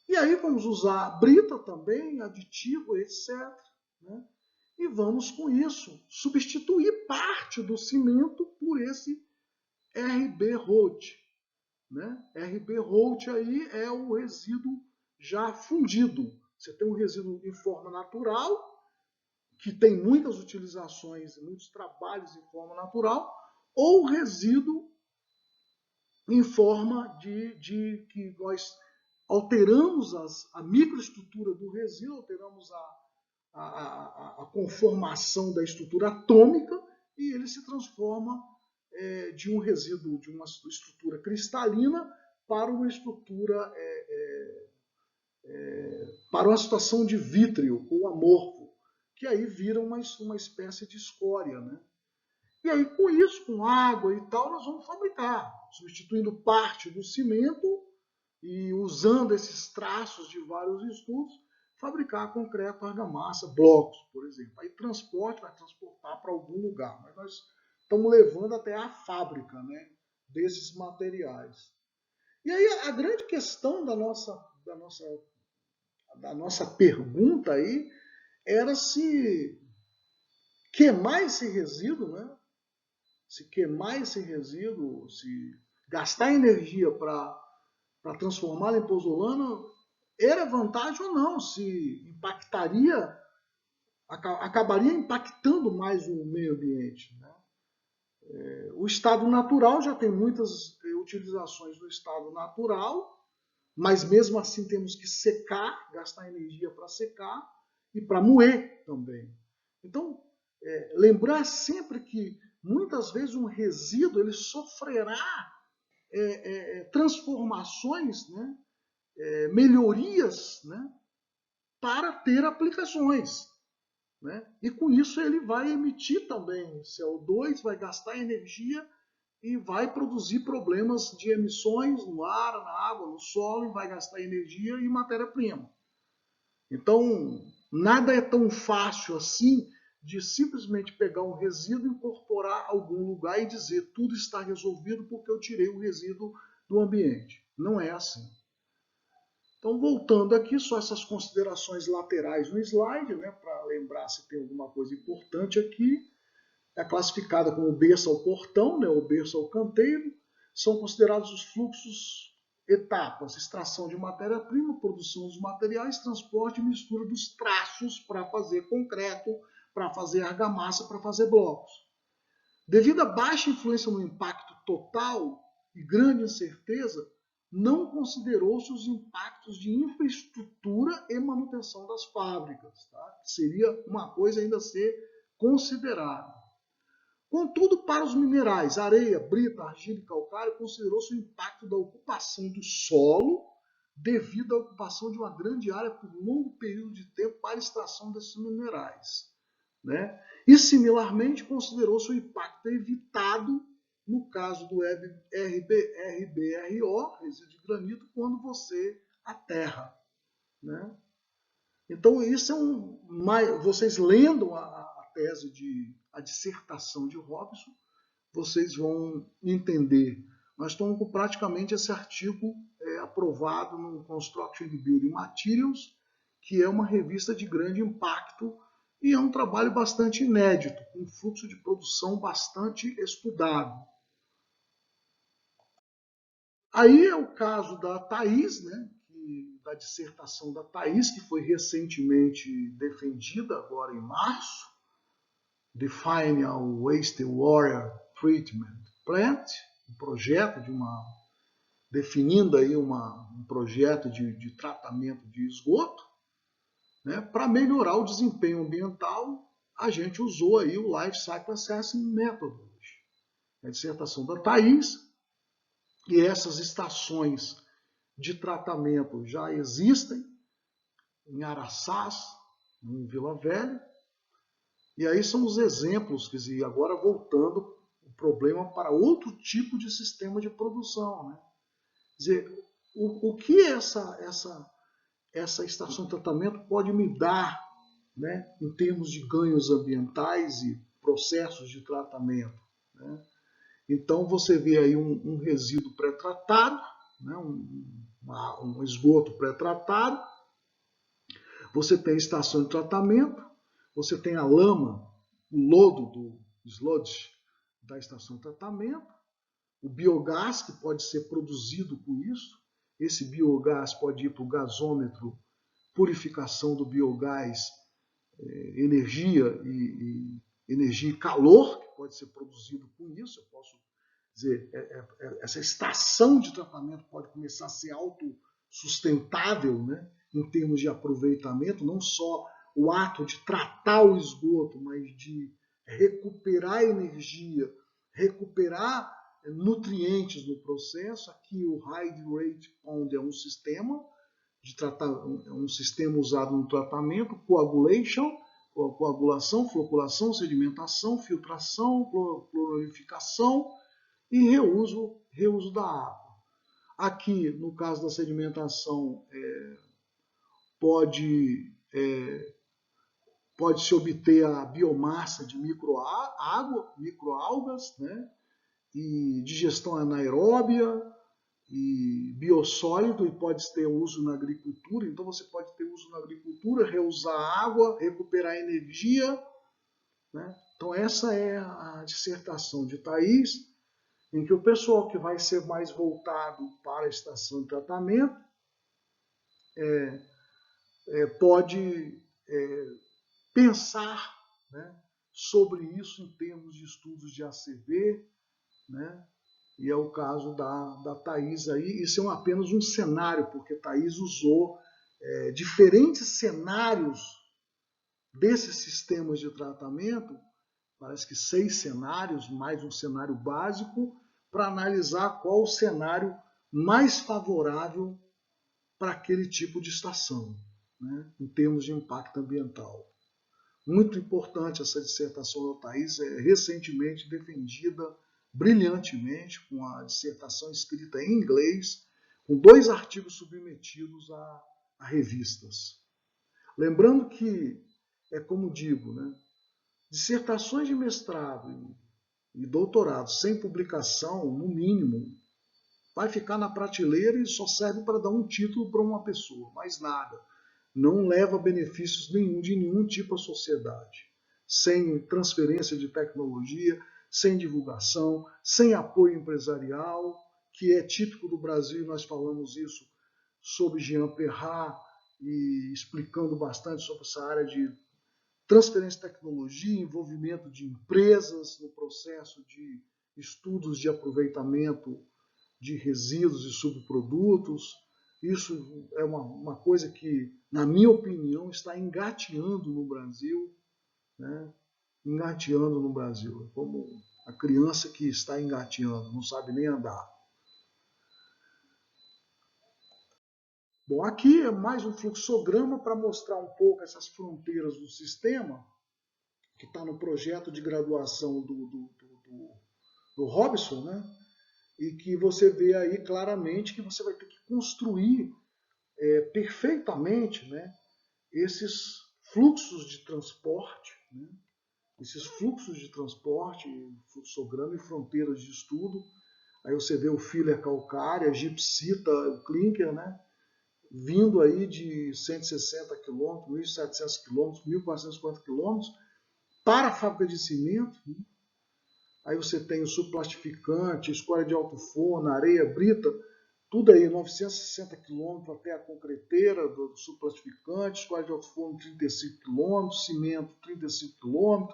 E aí vamos usar brita também, aditivo, etc. Né? E vamos com isso substituir parte do cimento por esse RB-Roth. Né? RB-Roth aí é o resíduo já fundido. Você tem um resíduo em forma natural, que tem muitas utilizações, muitos trabalhos em forma natural, ou resíduo em forma de que nós alteramos a microestrutura do resíduo, alteramos a conformação da estrutura atômica e ele se transforma de um resíduo, de uma estrutura cristalina para uma estrutura, para uma situação de vítreo ou amorfo, que aí vira uma espécie de escória, né? E aí, com isso, com água e tal, nós vamos fabricar, substituindo parte do cimento e usando esses traços de vários estudos, fabricar concreto, argamassa, blocos, por exemplo. Aí transporte, vai transportar para algum lugar, mas nós estamos levando até a fábrica, né, desses materiais. E aí a grande questão da nossa pergunta aí era se queimar esse resíduo, né, se queimar esse resíduo, se gastar energia para transformá-lo em pozolana, era vantagem ou não, se impactaria, acabaria impactando mais o meio ambiente. Né? O estado natural já tem muitas utilizações no estado natural, mas mesmo assim temos que secar, gastar energia para secar e para moer também. Então, lembrar sempre que muitas vezes um resíduo ele sofrerá transformações, né, melhorias, né, para ter aplicações. Né? E com isso ele vai emitir também CO2, vai gastar energia e vai produzir problemas de emissões no ar, na água, no solo, e vai gastar energia e matéria-prima. Então, nada é tão fácil assim de simplesmente pegar um resíduo, incorporar a algum lugar e dizer tudo está resolvido porque eu tirei o resíduo do ambiente. Não é assim. Então, voltando aqui, só essas considerações laterais no slide, né, para lembrar se tem alguma coisa importante aqui. É classificada como berço ao portão, né, ou berço ao canteiro. São considerados os fluxos etapas: extração de matéria-prima, produção dos materiais, transporte e mistura dos traços para fazer concreto, para fazer argamassa, para fazer blocos. Devido à baixa influência no impacto total e grande incerteza, não considerou-se os impactos de infraestrutura e manutenção das fábricas, tá? Seria uma coisa ainda a ser considerada. Contudo, para os minerais, areia, brita, argila e calcário, considerou-se o impacto da ocupação do solo devido à ocupação de uma grande área por longo período de tempo para a extração desses minerais. Né? E, similarmente, considerou-se o impacto evitado no caso do RBRO, resíduo de granito, quando você aterra. Né? Então, isso vocês lendo a tese a dissertação de Robson, vocês vão entender. Nós estamos com praticamente esse artigo aprovado no Construction and Building Materials, que é uma revista de grande impacto e é um trabalho bastante inédito, com um fluxo de produção bastante estudado. Aí é o caso da Thaís, né, da dissertação da Thaís, que foi recentemente defendida, agora em março, Define a Wastewater Treatment Plant, um projeto definindo aí um projeto de tratamento de esgoto, né, para melhorar o desempenho ambiental. A gente usou aí o Life Cycle Assessment Methodology, a dissertação da Thaís, e essas estações de tratamento já existem em Araçás, em Vila Velha, E aí são os exemplos, quer dizer, agora voltando o problema para outro tipo de sistema de produção, né? Quer dizer, o que essa estação de tratamento pode me dar, né, em termos de ganhos ambientais e processos de tratamento, né? Então você vê aí um resíduo pré-tratado, né, um esgoto pré-tratado, você tem a estação de tratamento, você tem a lama, o lodo do sludge da estação de tratamento, o biogás que pode ser produzido com isso, esse biogás pode ir para o gasômetro, purificação do biogás, energia energia e calor que pode ser produzido com isso. Eu posso dizer, essa estação de tratamento pode começar a ser autossustentável, né, em termos de aproveitamento, não só o ato de tratar o esgoto, mas de recuperar energia, recuperar nutrientes no processo. Aqui o Hydrate Pond é um sistema um sistema usado no tratamento, coagulação, floculação, sedimentação, filtração, clorificação e reuso da água. Aqui, no caso da sedimentação, pode-se obter a biomassa de microalgas, né? E digestão anaeróbia e biossólido, e pode ter uso na agricultura. Então você pode ter uso na agricultura, reusar água, recuperar energia, né? Então essa é a dissertação de Thaís, em que o pessoal que vai ser mais voltado para a estação de tratamento pode pensar, né, sobre isso em termos de estudos de ACV, né? E é o caso da Thaís aí. Isso é apenas um cenário, porque Thaís usou diferentes cenários desses sistemas de tratamento, parece que 6 cenários, mais um cenário básico, para analisar qual o cenário mais favorável para aquele tipo de estação, né, em termos de impacto ambiental. Muito importante essa dissertação da Thaís, recentemente defendida brilhantemente, com a dissertação escrita em inglês, com 2 artigos submetidos a revistas. Lembrando que, como digo, né, dissertações de mestrado e doutorado sem publicação, no mínimo, vai ficar na prateleira e só serve para dar um título para uma pessoa, mais nada. Não leva benefícios nenhum de nenhum tipo à sociedade. Sem transferência de tecnologia, sem divulgação, sem apoio empresarial, que é típico do Brasil, e nós falamos isso sobre Jean Perrat, e explicando bastante sobre essa área de transferência de tecnologia, envolvimento de empresas no processo de estudos de aproveitamento de resíduos e subprodutos. Isso é uma coisa que, na minha opinião, está engateando no Brasil, né? Engateando no Brasil, como a criança que está engateando, não sabe nem andar. Bom, aqui é mais um fluxograma para mostrar um pouco essas fronteiras do sistema, que está no projeto de graduação do Robson, né? E que você vê aí claramente que você vai ter que construir perfeitamente, né, esses fluxos de transporte, né? Esses fluxos de transporte, fluxograma e fronteiras de estudo. Aí você vê o filler calcária, a gipsita, o clinker, né, vindo aí de 160 km, 1.700 km, 1.440 km para a fábrica de cimento, né? Aí você tem o subplastificante, escória de alto forno, areia, brita, tudo aí, 960 km até a concreteira do subplastificante, escória de alto forno 35 km, cimento 35 km,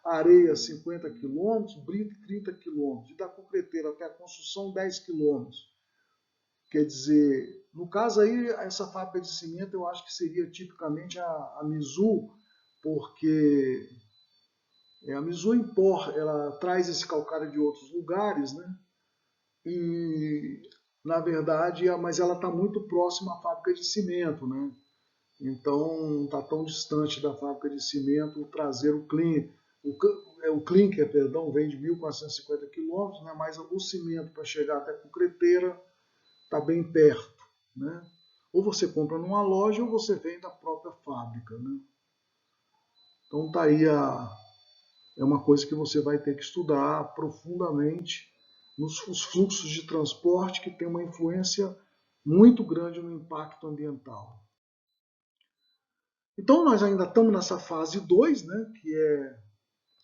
areia 50 km, brita 30 km, e da concreteira até a construção 10 km. Quer dizer, no caso aí, essa fábrica de cimento eu acho que seria tipicamente a Mizu, porque a Mizu ela traz esse calcário de outros lugares, né? E, na verdade, mas ela está muito próxima à fábrica de cimento, né? Então não está tão distante da fábrica de cimento trazer o clinker. O clinker, perdão, vem de 1.450 quilômetros, né? Mas o cimento para chegar até a concreteira está bem perto, né? Ou você compra numa loja ou você vem da própria fábrica, né? Então tá aí é uma coisa que você vai ter que estudar profundamente os fluxos de transporte que tem uma influência muito grande no impacto ambiental. Então nós ainda estamos nessa fase 2, né, que é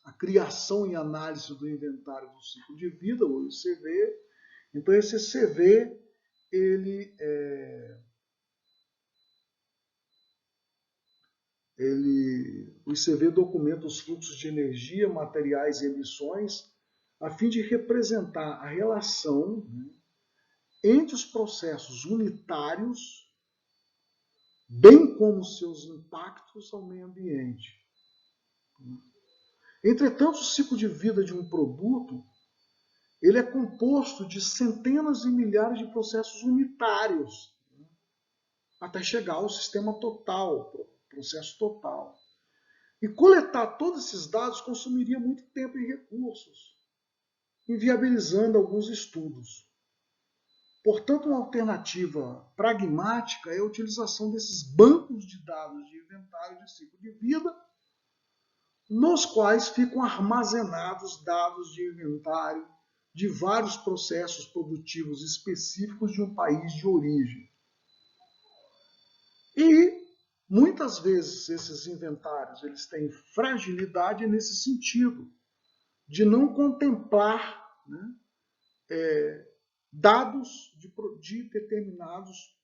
a criação e análise do inventário do ciclo de vida, o ICV. Então esse CV, o ICV documenta os fluxos de energia, materiais e emissões, a fim de representar a relação, né, entre os processos unitários, bem como seus impactos ao meio ambiente. Entretanto, o ciclo de vida de um produto ele é composto de centenas e milhares de processos unitários, até chegar ao sistema total, processo total. E coletar todos esses dados consumiria muito tempo e recursos, inviabilizando alguns estudos. Portanto, uma alternativa pragmática é a utilização desses bancos de dados de inventário de ciclo de vida, nos quais ficam armazenados dados de inventário de vários processos produtivos específicos de um país de origem. E muitas vezes esses inventários eles têm fragilidade nesse sentido, de não contemplar, né, dados de determinados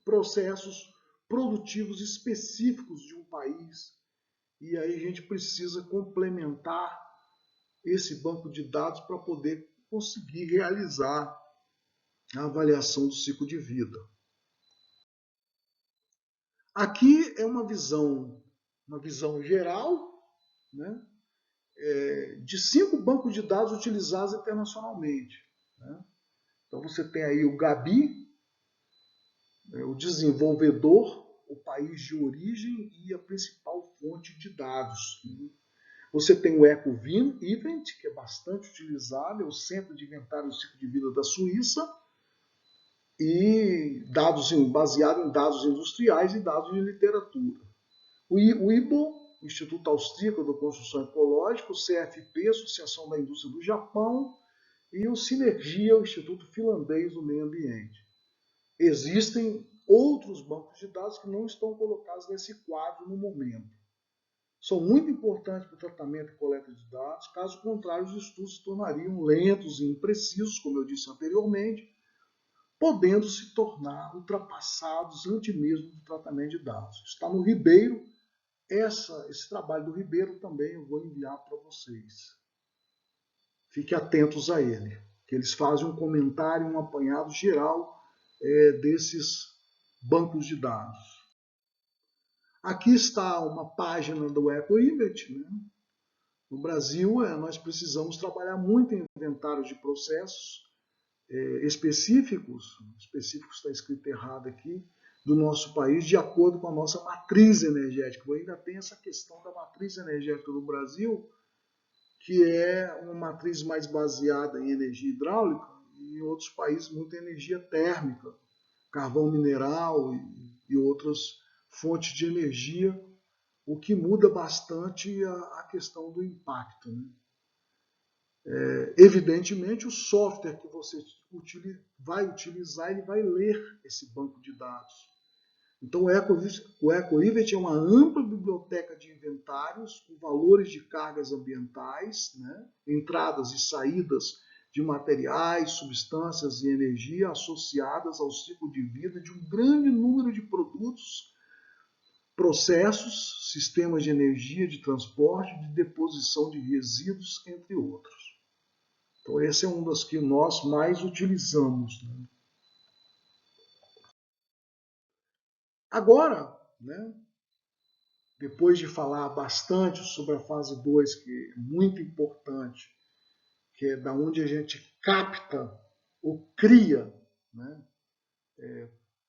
processos produtivos específicos de um país. E aí a gente precisa complementar esse banco de dados para poder conseguir realizar a avaliação do ciclo de vida. Aqui é uma visão geral, né, de 5 bancos de dados utilizados internacionalmente, né? Então você tem aí o Gabi, o desenvolvedor, o país de origem e a principal fonte de dados. Você tem o EcoVin Event, que é bastante utilizado, é o Centro de Inventário do Ciclo de Vida da Suíça, e dados baseado em dados industriais e dados de literatura. O IBO, Instituto Austríaco da Construção Ecológica, o CFP, Associação da Indústria do Japão, e o Sinergia, o Instituto Finlandês do Meio Ambiente. Existem outros bancos de dados que não estão colocados nesse quadro no momento. São muito importantes para o tratamento e coleta de dados, caso contrário, os estudos se tornariam lentos e imprecisos, como eu disse anteriormente, podendo se tornar ultrapassados antes mesmo do tratamento de dados. Está no Ribeiro, esse trabalho do Ribeiro também eu vou enviar para vocês. Fiquem atentos a ele, que eles fazem um comentário, um apanhado geral desses bancos de dados. Aqui está uma página do EcoInvent, né? No Brasil, nós precisamos trabalhar muito em inventários de processos específicos está escrito errado aqui, do nosso país, de acordo com a nossa matriz energética. Eu ainda tem essa questão da matriz energética do Brasil, que é uma matriz mais baseada em energia hidráulica, e em outros países muita energia térmica, carvão mineral e outras fontes de energia, o que muda bastante a questão do impacto, né? Evidentemente, o software que você vai utilizar, ele vai ler esse banco de dados. Então, o EcoInvent é uma ampla biblioteca de inventários com valores de cargas ambientais, né, entradas e saídas de materiais, substâncias e energia associadas ao ciclo de vida de um grande número de produtos, processos, sistemas de energia, de transporte, de deposição de resíduos, entre outros. Então, esse é um dos que nós mais utilizamos, né? Agora, né, depois de falar bastante sobre a fase 2, que é muito importante, que é da onde a gente capta ou cria, né,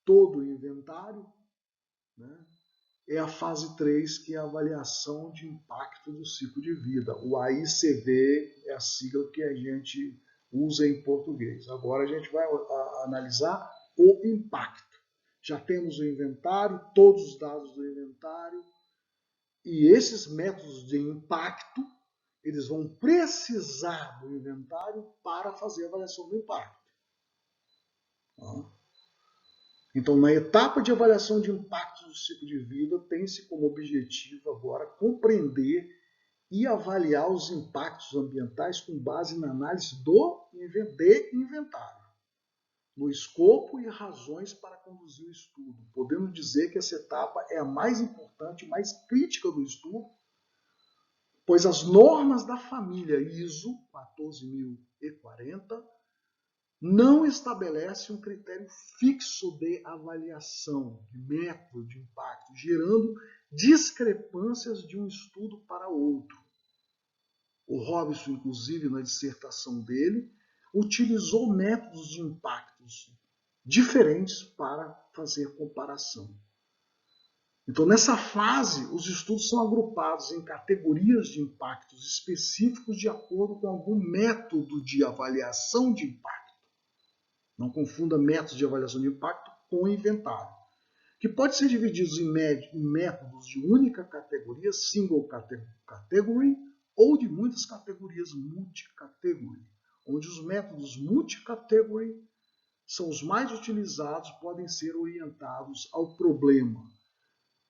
todo o inventário, né, é a fase 3, que é a avaliação de impacto do ciclo de vida. O AICV é a sigla que a gente usa em português. Agora a gente vai analisar o impacto. Já temos o inventário, todos os dados do inventário, e esses métodos de impacto, eles vão precisar do inventário para fazer a avaliação do impacto. Então, na etapa de avaliação de impacto do ciclo de vida, tem-se como objetivo agora compreender e avaliar os impactos ambientais com base na análise do inventário, no escopo e razões para conduzir o estudo. Podemos dizer que essa etapa é a mais importante, mais crítica do estudo, pois as normas da família ISO 14040 não estabelece um critério fixo de avaliação, de método de impacto, gerando discrepâncias de um estudo para outro. O Robson, inclusive, na dissertação dele, utilizou métodos de impactos diferentes para fazer comparação. Então, nessa fase, os estudos são agrupados em categorias de impactos específicos de acordo com algum método de avaliação de impacto. Não confunda métodos de avaliação de impacto com inventário, que pode ser divididos em métodos de única categoria, single category, ou de muitas categorias multicategory, onde os métodos multicategory são os mais utilizados, podem ser orientados ao problema,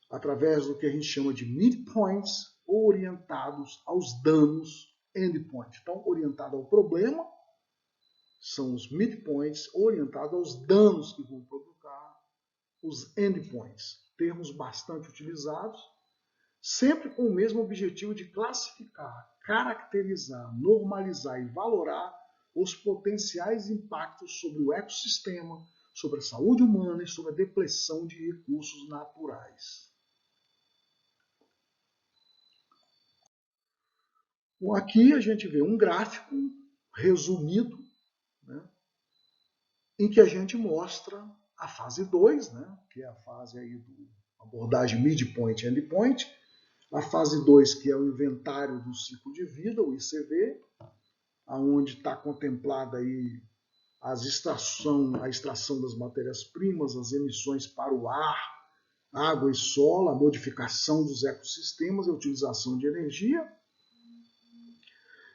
através do que a gente chama de midpoints, ou orientados aos danos, endpoints. Então, orientado ao problema, são os midpoints, orientados aos danos que vão provocar, os endpoints, termos bastante utilizados, sempre com o mesmo objetivo de classificar, caracterizar, normalizar e valorar os potenciais impactos sobre o ecossistema, sobre a saúde humana e sobre a depleção de recursos naturais. Bom, aqui a gente vê um gráfico resumido, né, em que a gente mostra a fase 2, né, que é a fase aí do abordagem midpoint e endpoint, a fase 2, que é o inventário do ciclo de vida, o ICV, onde está contemplada aí a extração das matérias-primas, as emissões para o ar, água e solo, a modificação dos ecossistemas, a utilização de energia.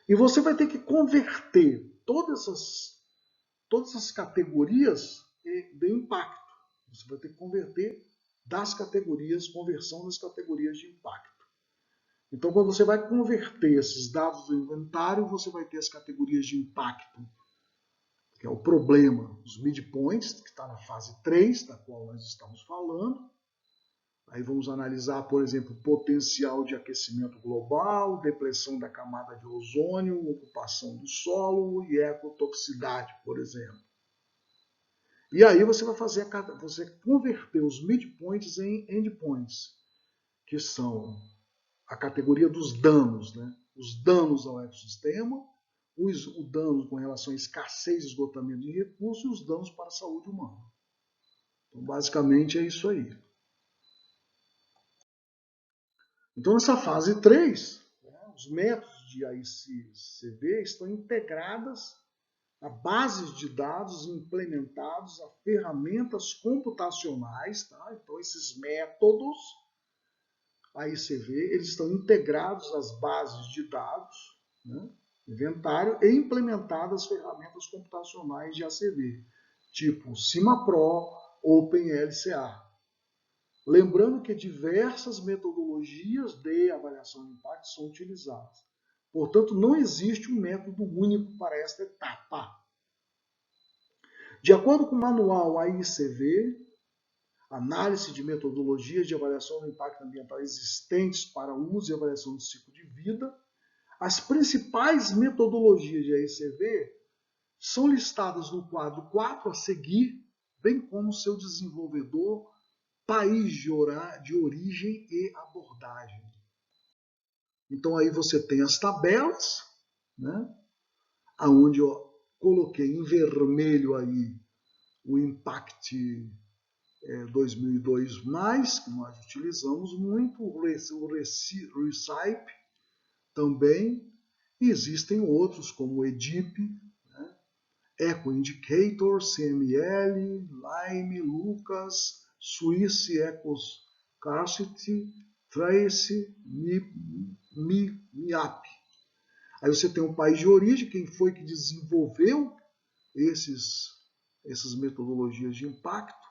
E você vai ter que converter todas essas categorias de impacto. Você vai ter que converter conversão das categorias de impacto. Então, quando você vai converter esses dados do inventário, você vai ter as categorias de impacto, que é o problema, os midpoints, que está na fase 3, da qual nós estamos falando. Aí vamos analisar, por exemplo, potencial de aquecimento global, depressão da camada de ozônio, ocupação do solo e ecotoxicidade, por exemplo. E aí você vai você converter os midpoints em endpoints, que são a categoria dos danos, né? Os danos ao ecossistema, o dano com relação à escassez e esgotamento de recursos e os danos para a saúde humana. Então, basicamente, é isso aí. Então, nessa fase 3, os métodos de AICV estão integrados a bases de dados implementados a ferramentas computacionais. Tá? Então, esses métodos AICV, eles estão integrados às bases de dados, né, inventário, e implementadas ferramentas computacionais de ACV, tipo CIMAPRO, OpenLCA. Lembrando que diversas metodologias de avaliação de impacto são utilizadas. Portanto, não existe um método único para esta etapa. De acordo com o manual AICV, análise de metodologias de avaliação do impacto ambiental existentes para uso e avaliação do ciclo de vida, as principais metodologias de AICV são listadas no quadro 4 a seguir, bem como seu desenvolvedor, país de origem e abordagem. Então aí você tem as tabelas, né, onde eu coloquei em vermelho aí o impact 2002+, que nós utilizamos muito, o RECIPE também, e existem outros como o EDIP, né? Eco Indicator, CML, Lime, Lucas, Swiss Ecos Scarcity, Trace, MIAP. Aí você tem um país de origem, quem foi que desenvolveu essas metodologias de impacto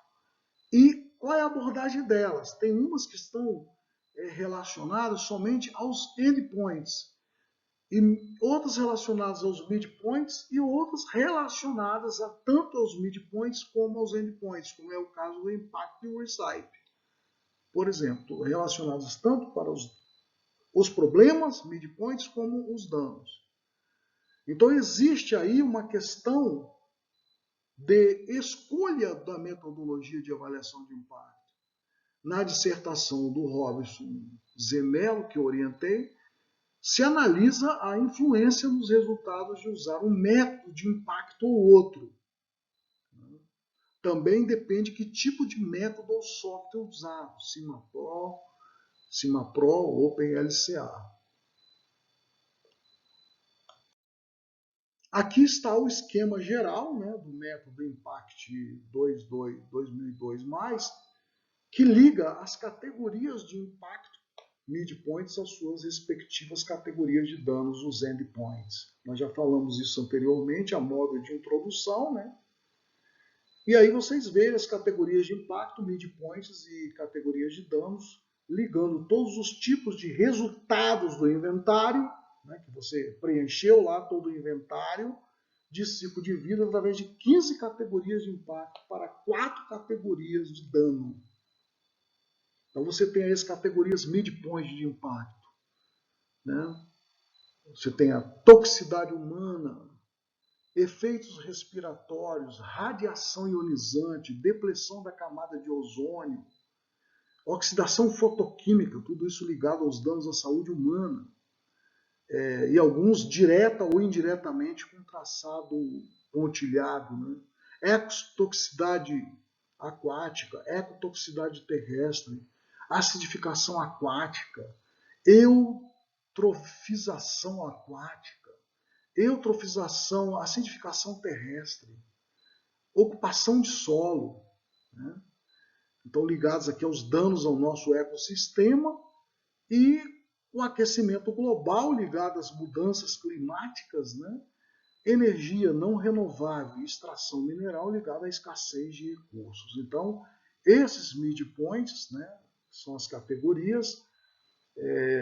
e qual é a abordagem delas. Tem umas que estão relacionadas somente aos endpoints, e outras relacionadas aos midpoints e outras relacionadas tanto aos midpoints como aos endpoints, como é o caso do Impact e o RECIPE. Por exemplo, relacionadas tanto para os problemas, midpoints, como os danos. Então existe aí uma questão de escolha da metodologia de avaliação de impacto. Na dissertação do Robson Zemelo, que eu orientei, se analisa a influência nos resultados de usar um método de impacto ou outro. Também depende que tipo de método ou software usado, CIMAPRO ou OpenLCA. Aqui está o esquema geral, né, do método Impact 2002+, que liga as categorias de impacto midpoints às suas respectivas categorias de danos nos endpoints. Nós já falamos isso anteriormente, a modo de introdução, né? E aí vocês veem as categorias de impacto, midpoints e categorias de danos, ligando todos os tipos de resultados do inventário, né, que você preencheu lá todo o inventário de ciclo de vida através de 15 categorias de impacto para 4 categorias de dano. Então você tem aí as categorias midpoint de impacto, né? Você tem a toxicidade humana, efeitos respiratórios, radiação ionizante, depressão da camada de ozônio, oxidação fotoquímica, tudo isso ligado aos danos à saúde humana, e alguns direta ou indiretamente com traçado pontilhado, né? Ecotoxicidade aquática, ecotoxicidade terrestre, acidificação aquática, eutrofização aquática, eutrofização, acidificação terrestre, ocupação de solo, né? Então ligados aqui aos danos ao nosso ecossistema e o aquecimento global ligado às mudanças climáticas, né? Energia não renovável e extração mineral ligada à escassez de recursos. Então, esses midpoints, né, são as categorias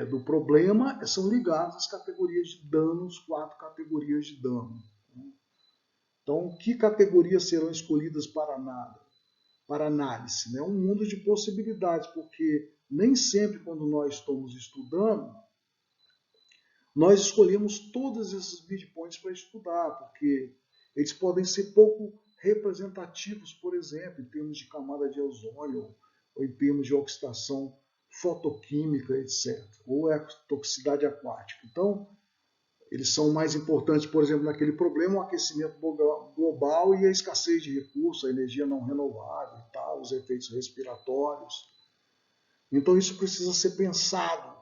do problema, são ligadas às categorias de danos, 4 categorias de dano. Então, que categorias serão escolhidas para análise? É um mundo de possibilidades, porque nem sempre quando nós estamos estudando, nós escolhemos todos esses midpoints para estudar, porque eles podem ser pouco representativos, por exemplo, em termos de camada de ozônio, ou em termos de oxidação fotoquímica, etc., ou toxicidade aquática. Então, eles são mais importantes, por exemplo, naquele problema, o aquecimento global e a escassez de recursos, a energia não renovável e tal, os efeitos respiratórios. Então, isso precisa ser pensado.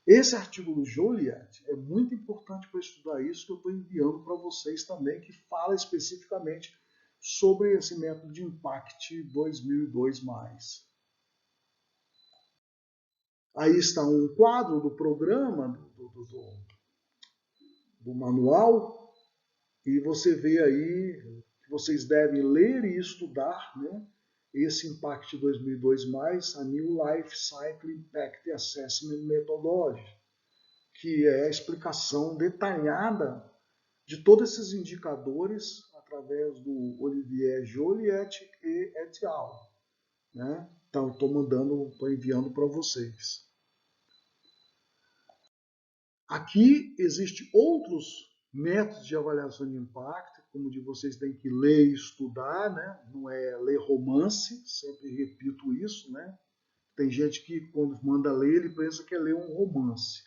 Esse artigo do Joliet é muito importante para estudar isso, que eu estou enviando para vocês também, que fala especificamente sobre esse método de Impact 2002+. Aí está um quadro do programa, do manual, e você vê aí que vocês devem ler e estudar, né, esse Impact 2002+, a New Life Cycle Impact Assessment Methodology, que é a explicação detalhada de todos esses indicadores através do Olivier Joliet e et al. Né? Então, estou enviando para vocês. Aqui existem outros métodos de avaliação de impacto, como de vocês têm que ler e estudar, né? Não é ler romance, sempre repito isso, né? Tem gente que quando manda ler, ele pensa que é ler um romance.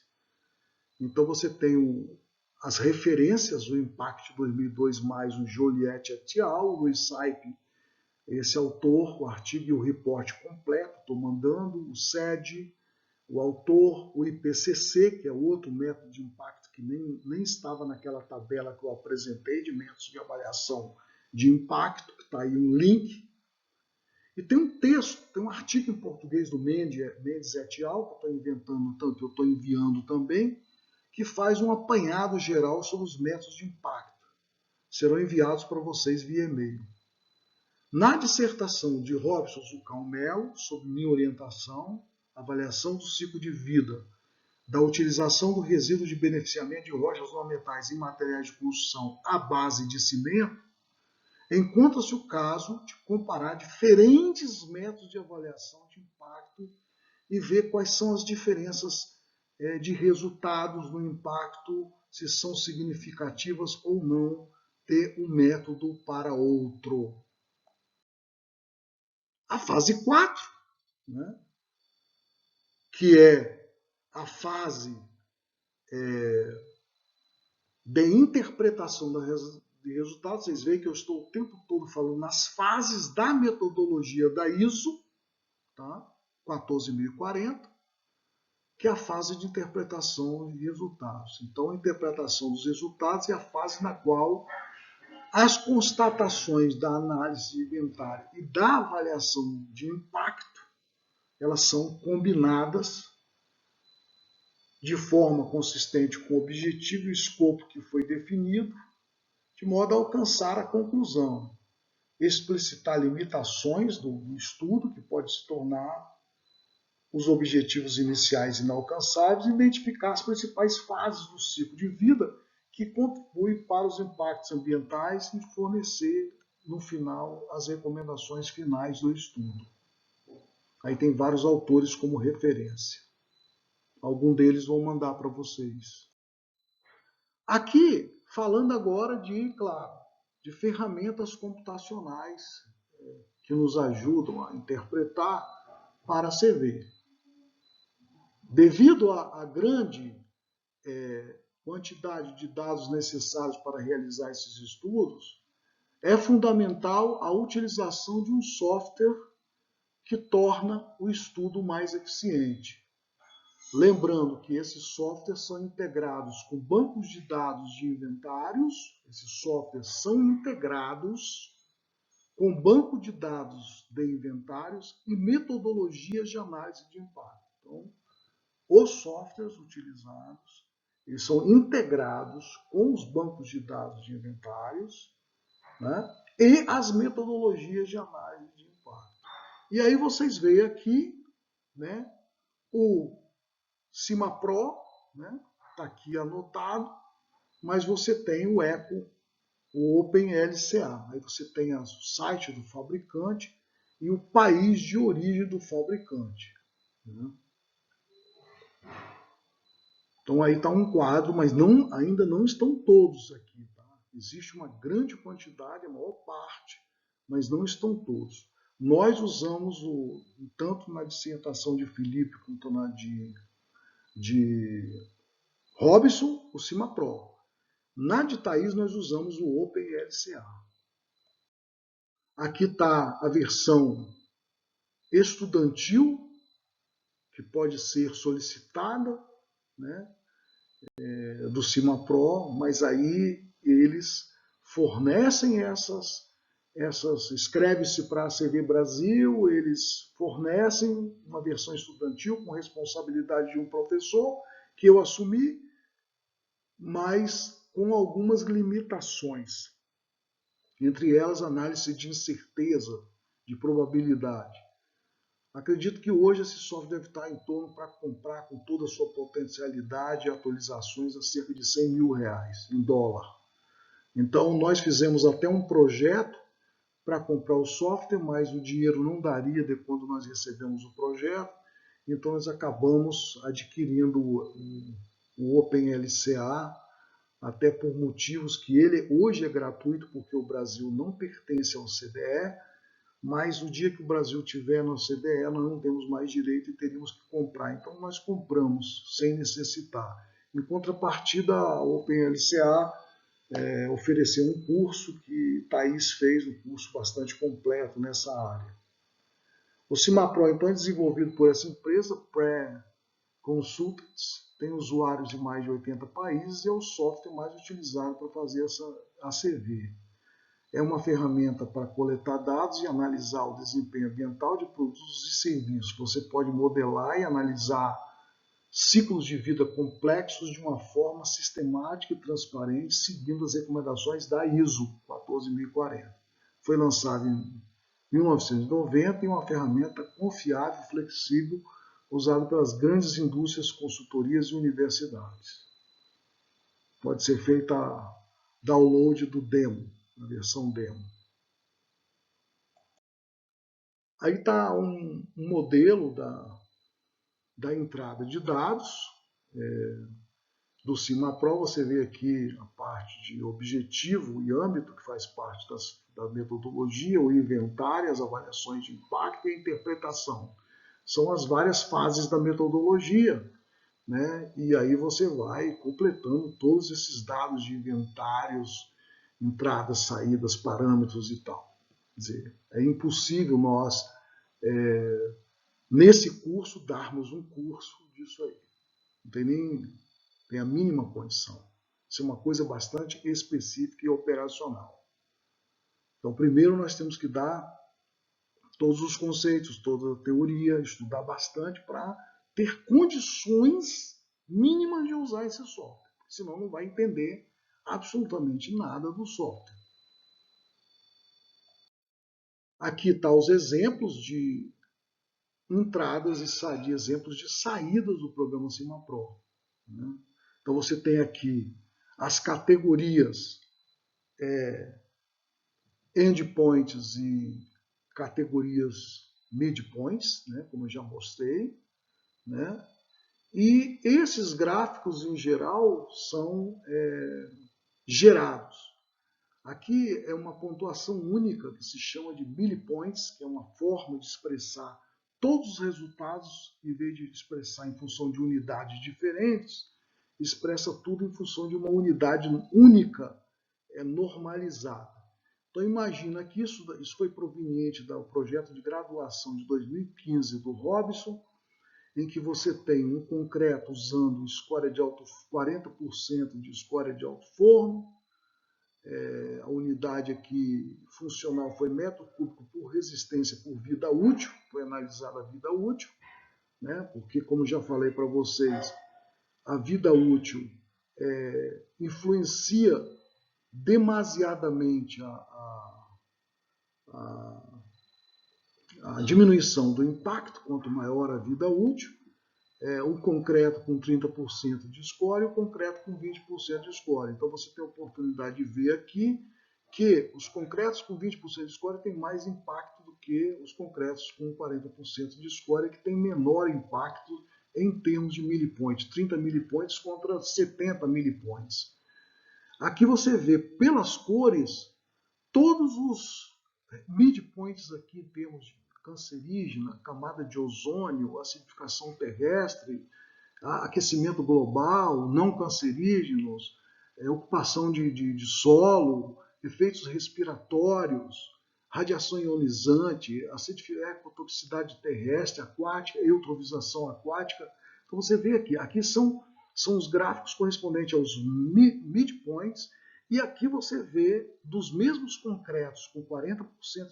Então você tem as referências, o Impact 2002+, o Joliet et al., o RECIPE esse autor, o artigo e o reporte completo, estou mandando o SED, o autor, o IPCC, que é outro método de impacto que nem estava naquela tabela que eu apresentei de métodos de avaliação de impacto, que está aí um link. E tem um texto, tem um artigo em português do Mendes et al., que eu estou inventando tanto, que eu estou enviando também, que faz um apanhado geral sobre os métodos de impacto. Serão enviados para vocês via e-mail. Na dissertação de Robson Zucão Melo, sob minha orientação, avaliação do ciclo de vida da utilização do resíduo de beneficiamento de rochas ornamentais em materiais de construção à base de cimento, encontra-se o caso de comparar diferentes métodos de avaliação de impacto e ver quais são as diferenças de resultados no impacto, se são significativas ou não de um método para outro. A fase 4, né, que é a fase de interpretação de resultados. Vocês veem que eu estou o tempo todo falando nas fases da metodologia da ISO, tá? 14040, que é a fase de interpretação de resultados. Então, a interpretação dos resultados é a fase na qual as constatações da análise de inventário e da avaliação de impacto, elas são combinadas de forma consistente com o objetivo e escopo que foi definido, de modo a alcançar a conclusão, explicitar limitações do estudo, que pode se tornar os objetivos iniciais inalcançáveis, e identificar as principais fases do ciclo de vida que contribuem para os impactos ambientais e fornecer, no final, as recomendações finais do estudo. Aí tem vários autores como referência. Algum deles vou mandar para vocês. Aqui, falando agora de, claro, de ferramentas computacionais que nos ajudam a interpretar para a CV. Devido à grande quantidade de dados necessários para realizar esses estudos, é fundamental a utilização de um software que torna o estudo mais eficiente. Lembrando que esses softwares são integrados com bancos de dados de inventários, esses softwares são integrados com banco de dados de inventários e metodologias de análise de impacto. Então, os softwares utilizados, eles são integrados com os bancos de dados de inventários, né, e as metodologias de análise de impacto. E aí vocês veem aqui, né, o CIMAPRO, né, está aqui anotado, mas você tem o ECO, o OpenLCA. Aí você tem o site do fabricante e o país de origem do fabricante. Né? Então aí está um quadro, mas ainda não estão todos aqui. Tá? Existe uma grande quantidade, a maior parte, mas não estão todos. Nós usamos, tanto na dissertação de Felipe quanto na de Robson, o CIMAPRO. Na de Thaís, nós usamos o OpenLCA. Aqui está a versão estudantil, que pode ser solicitada, né, do CIMAPRO, mas aí eles fornecem escreve-se para a CV Brasil, eles fornecem uma versão estudantil com responsabilidade de um professor, que eu assumi, mas com algumas limitações. Entre elas, análise de incerteza, de probabilidade. Acredito que hoje esse software deve estar em torno, para comprar com toda a sua potencialidade e atualizações, a cerca de R$100 mil em dólar. Então, nós fizemos até um projeto para comprar o software, mas o dinheiro não daria de quando nós recebemos o projeto, então nós acabamos adquirindo o OpenLCA, até por motivos que ele hoje é gratuito, porque o Brasil não pertence ao CDE, mas o dia que o Brasil tiver no CDE, nós não temos mais direito e teríamos que comprar. Então nós compramos sem necessitar. Em contrapartida, a OpenLCA oferecer um curso que Thaís fez, um curso bastante completo nessa área. O CIMAPRO, então, é desenvolvido por essa empresa, Consultants, tem usuários de mais de 80 países e é o software mais utilizado para fazer essa ACV. É uma ferramenta para coletar dados e analisar o desempenho ambiental de produtos e serviços. Você pode modelar e analisar ciclos de vida complexos de uma forma sistemática e transparente, seguindo as recomendações da ISO 14040. Foi lançado em 1990 e uma ferramenta confiável e flexível usada pelas grandes indústrias, consultorias e universidades. Pode ser feita download do demo, a versão demo. Aí está um modelo da entrada de dados do CIMAPRO. Você vê aqui a parte de objetivo e âmbito, que faz parte da metodologia, o inventário, as avaliações de impacto e a interpretação. São as várias fases da metodologia, né? E aí você vai completando todos esses dados de inventários, entradas, saídas, parâmetros e tal. Quer dizer, é impossível nós, nesse curso, darmos um curso disso aí. Não tem a mínima condição. Isso é uma coisa bastante específica e operacional. Então, primeiro nós temos que dar todos os conceitos, toda a teoria, estudar bastante para ter condições mínimas de usar esse software. Senão não vai entender absolutamente nada do software. Aqui estão os exemplos de entradas e exemplos de saídas do programa CIMAPRO. Né? Então você tem aqui as categorias endpoints e categorias midpoints, né? Como eu já mostrei. Né? E esses gráficos, em geral, são gerados. Aqui é uma pontuação única que se chama de millipoints, que é uma forma de expressar todos os resultados, em vez de expressar em função de unidades diferentes, expressa tudo em função de uma unidade única, normalizada. Então imagina que isso foi proveniente do projeto de graduação de 2015 do Robson, em que você tem um concreto usando escória de 40% de escória de alto forno. A unidade aqui funcional foi metro cúbico por resistência por vida útil, foi analisada a vida útil, né? Porque, como já falei para vocês, a vida útil influencia demasiadamente a diminuição do impacto, quanto maior a vida útil. O concreto com 30% de escória e o concreto com 20% de escória. Então você tem a oportunidade de ver aqui que os concretos com 20% de escória têm mais impacto do que os concretos com 40% de escória, que tem menor impacto em termos de millipoints, 30 millipoints contra 70 millipoints. Aqui você vê pelas cores todos os midpoints aqui em termos de cancerígena, camada de ozônio, acidificação terrestre, aquecimento global, não cancerígenos, ocupação de solo, efeitos respiratórios, radiação ionizante, ecotoxicidade terrestre, aquática, eutrofização aquática. Então você vê aqui são os gráficos correspondentes aos midpoints, e aqui você vê dos mesmos concretos com 40%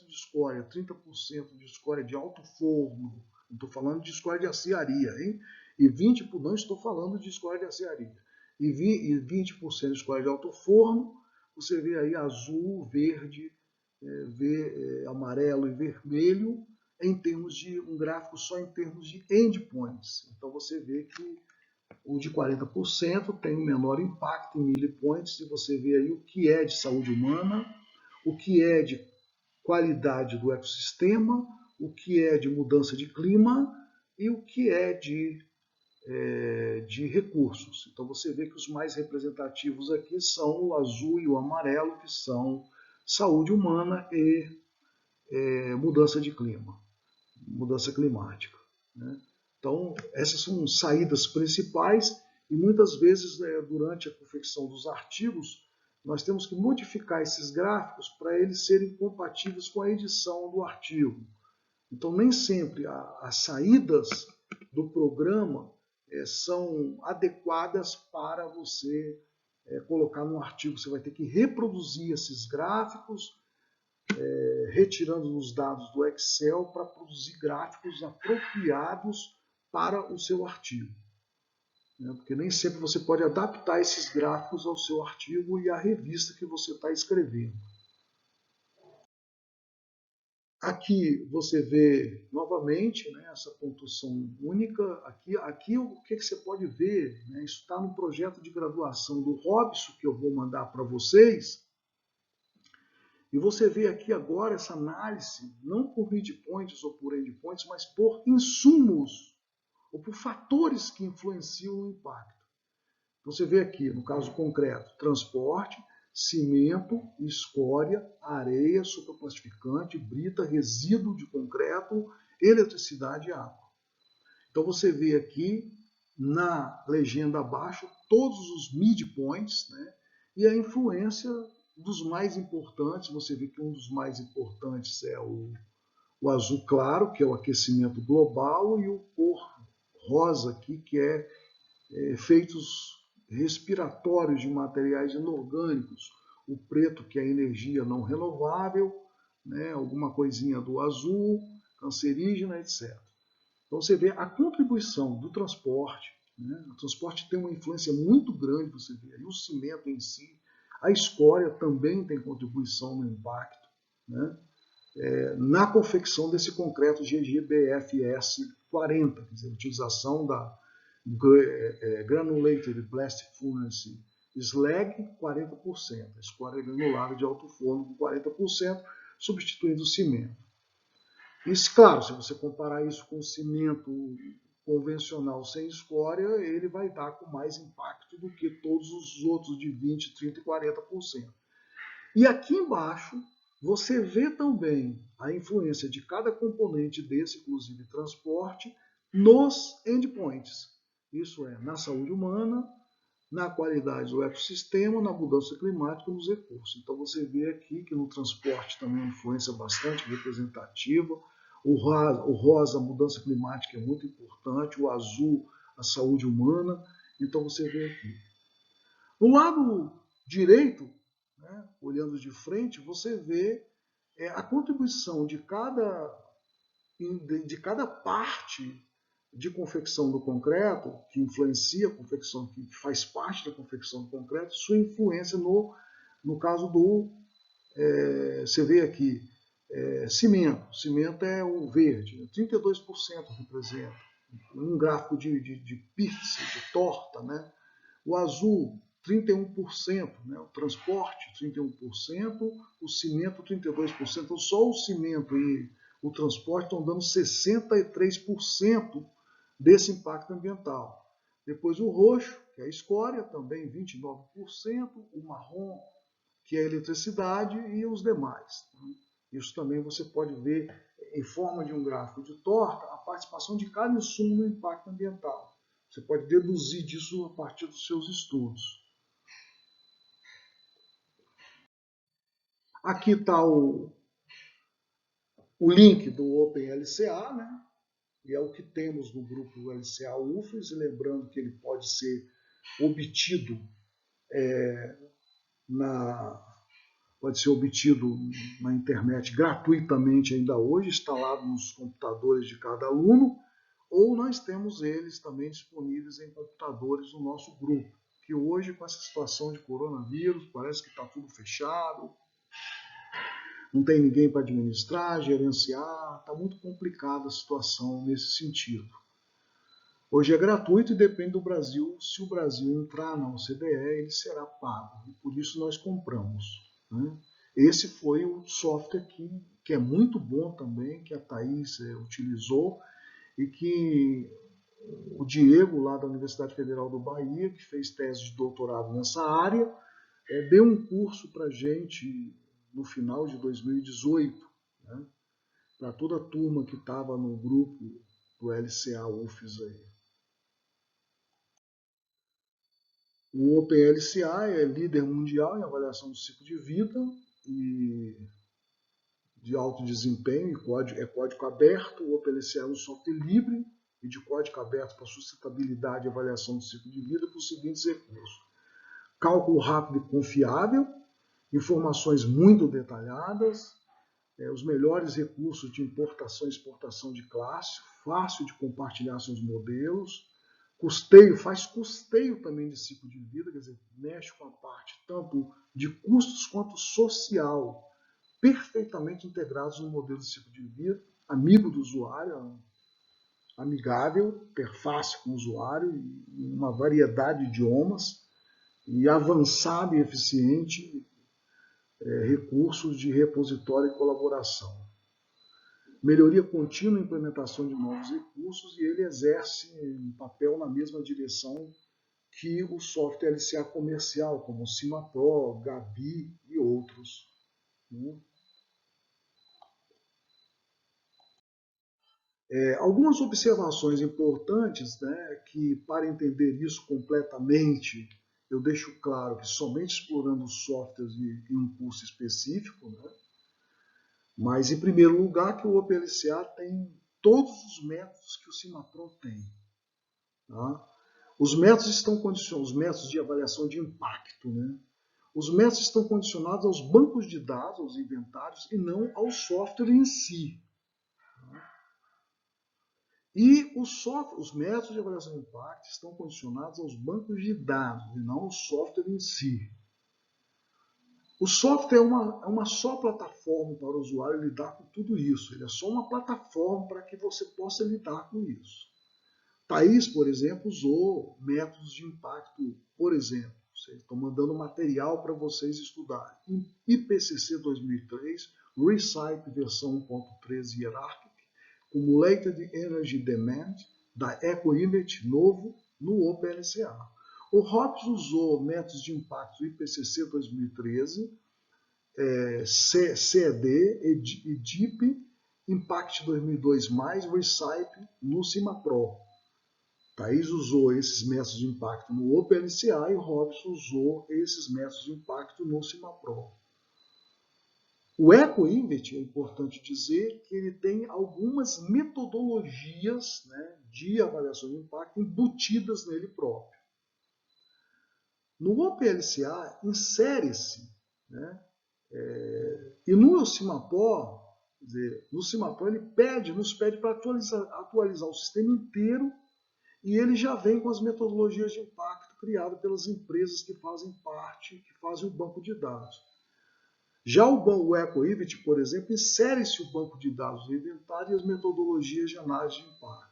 de escória, 30% de escória de alto forno, não estou falando de escória de aciaria, hein? E 20%, não estou falando de escória de aciaria, e 20% de escória de alto forno, você vê aí azul, verde, amarelo e vermelho, em termos de um gráfico só em termos de endpoints. Então você vê que o de 40% tem um menor impacto em millipoints, e você vê aí o que é de saúde humana, o que é de qualidade do ecossistema, o que é de mudança de clima e o que é de recursos. Então você vê que os mais representativos aqui são o azul e o amarelo, que são saúde humana e mudança de clima, mudança climática. Né? Então, essas são saídas principais, e muitas vezes, durante a confecção dos artigos, nós temos que modificar esses gráficos para eles serem compatíveis com a edição do artigo. Então, nem sempre as saídas do programa são adequadas para você colocar no artigo. Você vai ter que reproduzir esses gráficos, retirando os dados do Excel para produzir gráficos apropriados para o seu artigo. Porque nem sempre você pode adaptar esses gráficos ao seu artigo e à revista que você está escrevendo. Aqui você vê novamente, né, essa pontuação única. Aqui o que você pode ver, né, isso está no projeto de graduação do Robson, que eu vou mandar para vocês. E você vê aqui agora essa análise, não por midpoints ou por endpoints, mas por insumos, ou por fatores que influenciam no impacto. Você vê aqui, no caso concreto, transporte, cimento, escória, areia, superplastificante, brita, resíduo de concreto, eletricidade e água. Então você vê aqui na legenda abaixo todos os midpoints, né, e a influência dos mais importantes. Você vê que um dos mais importantes é o azul claro, que é o aquecimento global, e o cor rosa aqui, que é efeitos respiratórios de materiais inorgânicos, o preto, que é energia não renovável, né, alguma coisinha do azul, cancerígena, etc. Então você vê a contribuição do transporte, né? O transporte tem uma influência muito grande, você vê aí o cimento em si, a escória também tem contribuição no impacto, né? Na confecção desse concreto GGBFS 40, quer dizer, a utilização da Granulated Blast Furnace Slag, 40%, a escória granulada de alto forno com 40%, substituindo o cimento. Isso, claro, se você comparar isso com o cimento convencional sem escória, ele vai dar com mais impacto do que todos os outros de 20%, 30% e 40%. E aqui embaixo, você vê também a influência de cada componente desse, inclusive transporte, nos endpoints. Isso é, na saúde humana, na qualidade do ecossistema, na mudança climática e nos recursos. Então você vê aqui que no transporte também uma influência bastante representativa. O rosa, a mudança climática é muito importante. O azul, a saúde humana. Então você vê aqui. No lado direito, né, olhando de frente, você vê a contribuição de cada parte de confecção do concreto, que influencia a confecção, que faz parte da confecção do concreto, sua influência no caso do, você vê aqui, cimento. Cimento é o verde, 32% representa. Um gráfico de pizza, de torta, né? O azul, 31%, né? O transporte, 31%, o cimento, 32%. Então, só o cimento e o transporte estão dando 63% desse impacto ambiental. Depois o roxo, que é a escória, também 29%, o marrom, que é a eletricidade, e os demais. Isso também você pode ver em forma de um gráfico de torta a participação de cada insumo no impacto ambiental. Você pode deduzir disso a partir dos seus estudos. Aqui está o link do OpenLCA, né? E é o que temos no grupo LCA UFES, e lembrando que ele pode ser obtido na internet gratuitamente ainda hoje, instalado nos computadores de cada aluno, ou nós temos eles também disponíveis em computadores no nosso grupo, que hoje, com essa situação de coronavírus, parece que está tudo fechado, não tem ninguém para administrar, gerenciar, está muito complicada a situação nesse sentido. Hoje é gratuito e depende do Brasil. Se o Brasil entrar na OCDE, ele será pago. E por isso nós compramos, né? Esse foi o software que é muito bom também, que a Thaís utilizou, e que o Diego, lá da Universidade Federal do Bahia, que fez tese de doutorado nessa área, deu um curso para a gente no final de 2018, né? Para toda a turma que estava no grupo do LCA UFES aí. O OpenLCA é líder mundial em avaliação do ciclo de vida e de alto desempenho, é código aberto. O OpenLCA é um software livre e de código aberto para sustentabilidade e avaliação do ciclo de vida com os seguintes recursos: cálculo rápido e confiável, informações muito detalhadas, os melhores recursos de importação e exportação de classe, fácil de compartilhar seus modelos, custeio, faz custeio também de ciclo de vida, quer dizer, mexe com a parte tanto de custos quanto social, perfeitamente integrados no modelo de ciclo de vida, amigo do usuário, amigável, interface com o usuário, uma variedade de idiomas, e avançado e eficiente recursos de repositório e colaboração. Melhoria contínua e implementação de novos recursos, e ele exerce um papel na mesma direção que o software LCA comercial, como o CIMAPRO, Gabi e outros. Algumas observações importantes, né, que para entender isso completamente, eu deixo claro que somente explorando os softwares em um curso específico, né, mas em primeiro lugar que o OpenLCA tem todos os métodos que o CIMAPRO tem. Tá? Os métodos estão condicionados, os métodos de avaliação de impacto, né? Os métodos estão condicionados aos bancos de dados, aos inventários, e não ao software em si. E os métodos de avaliação de impacto estão condicionados aos bancos de dados, e não ao software em si. O software é uma só plataforma para o usuário lidar com tudo isso. Ele é só uma plataforma para que você possa lidar com isso. Thaís, por exemplo, usou métodos de impacto, por exemplo. Estou mandando material para vocês estudarem. IPCC 2003, Recipe versão 1.13 Hierarchic, Cumulated Energy Demand, da EcoImage novo no OpenLCA. O Hobbs usou métodos de impacto IPCC 2013, CED, EDIP, Impact 2002+, Recipe no CIMAPRO. Thaís usou esses métodos de impacto no OpenLCA e o Hobbs usou esses métodos de impacto no CIMAPRO. O EcoInvert, é importante dizer que ele tem algumas metodologias, né, de avaliação de impacto embutidas nele próprio. No OpenLCA, insere-se, né, e no CIMAPRO, quer dizer, no CIMAPRO ele nos pede para atualizar o sistema inteiro, e ele já vem com as metodologias de impacto criadas pelas empresas que fazem parte, que fazem o banco de dados. Já o EcoInvert, por exemplo, insere-se o banco de dados do inventário e as metodologias de análise de impacto.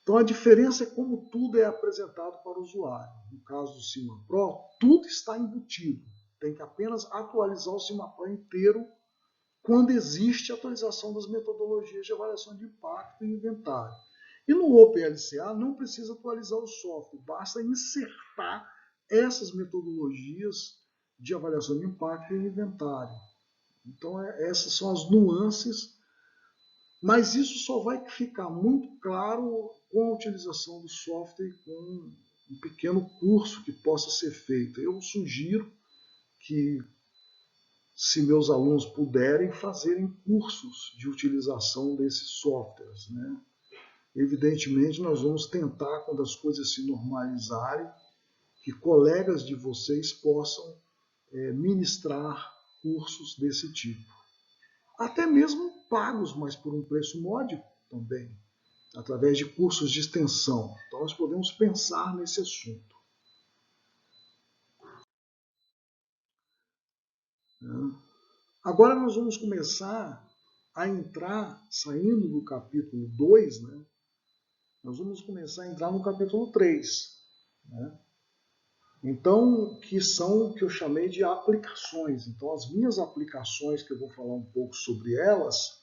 Então a diferença é como tudo é apresentado para o usuário. No caso do CIMAPRO, tudo está embutido. Tem que apenas atualizar o CIMAPRO inteiro quando existe atualização das metodologias de avaliação de impacto e inventário. E no OpenLCA não precisa atualizar o software, basta insertar essas metodologias de avaliação de impacto e inventário. Então essas são as nuances, mas isso só vai ficar muito claro com a utilização do software e com um pequeno curso que possa ser feito. Eu sugiro que, se meus alunos puderem, fazerem cursos de utilização desses softwares, né? Evidentemente, nós vamos tentar, quando as coisas se normalizarem, que colegas de vocês possam ministrar cursos desse tipo. Até mesmo pagos, mas por um preço módico também, através de cursos de extensão. Então, nós podemos pensar nesse assunto. Agora nós vamos começar a entrar, saindo do capítulo 2, né? Nós vamos começar a entrar no capítulo 3. Né? Então, que são o que eu chamei de aplicações. Então, as minhas aplicações, que eu vou falar um pouco sobre elas,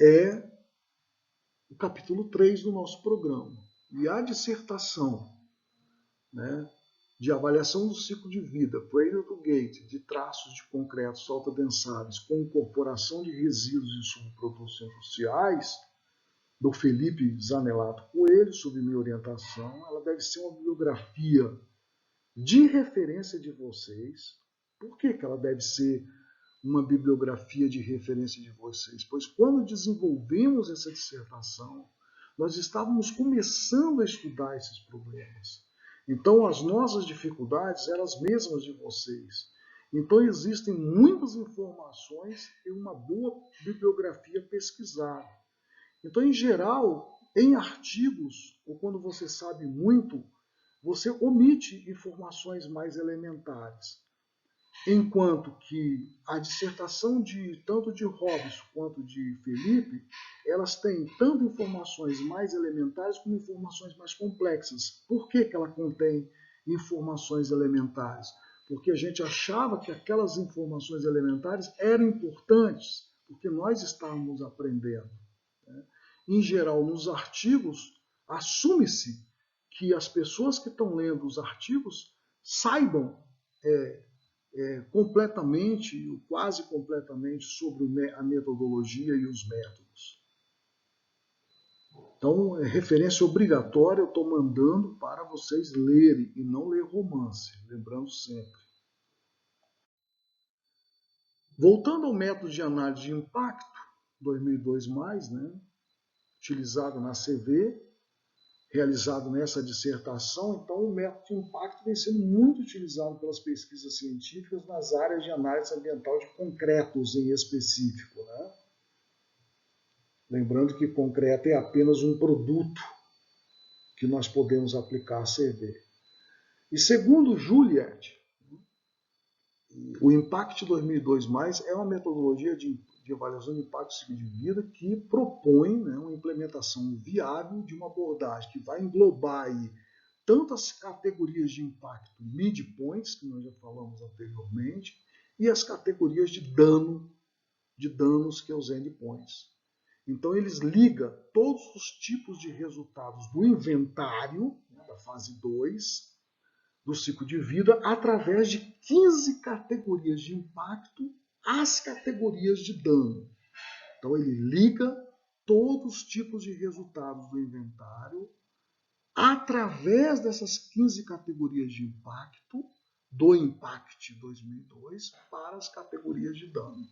é o capítulo 3 do nosso programa. E a dissertação, né, de avaliação do ciclo de vida, Cradle to Gate, de traços de concreto solta-densáveis com incorporação de resíduos e subprodutos industriais, do Felipe Zanelato Coelho, sob minha orientação, ela deve ser uma bibliografia de referência de vocês. Por que ela deve ser uma bibliografia de referência de vocês? Pois quando desenvolvemos essa dissertação, nós estávamos começando a estudar esses problemas. Então, as nossas dificuldades eram as mesmas de vocês. Então, existem muitas informações e uma boa bibliografia pesquisada. Então, em geral, em artigos, ou quando você sabe muito, você omite informações mais elementares. Enquanto que a dissertação tanto de Robson quanto de Felipe, elas têm tanto informações mais elementares como informações mais complexas. Por que ela contém informações elementares? Porque a gente achava que aquelas informações elementares eram importantes, porque nós estávamos aprendendo. Em geral, nos artigos, assume-se que as pessoas que estão lendo os artigos saibam completamente, quase completamente, sobre a metodologia e os métodos. Então, referência obrigatória eu estou mandando para vocês lerem e não ler romance, lembrando sempre. Voltando ao método de análise de impacto, 2002+, né, utilizado na CV, realizado nessa dissertação, então o método de impacto vem sendo muito utilizado pelas pesquisas científicas nas áreas de análise ambiental de concretos em específico. Né? Lembrando que concreto é apenas um produto que nós podemos aplicar a CV. E segundo Juliet, o Impact 2002+, é uma metodologia de avaliação de impacto de ciclo de vida que propõe, né, uma implementação viável de uma abordagem que vai englobar aí tanto as categorias de impacto midpoints, que nós já falamos anteriormente, e as categorias de danos, que é os endpoints. Então, eles ligam todos os tipos de resultados do inventário, né, da fase 2, do ciclo de vida, através de 15 categorias de impacto às categorias de dano. Então, ele liga todos os tipos de resultados do inventário através dessas 15 categorias de impacto do Impact 2002 para as categorias de dano.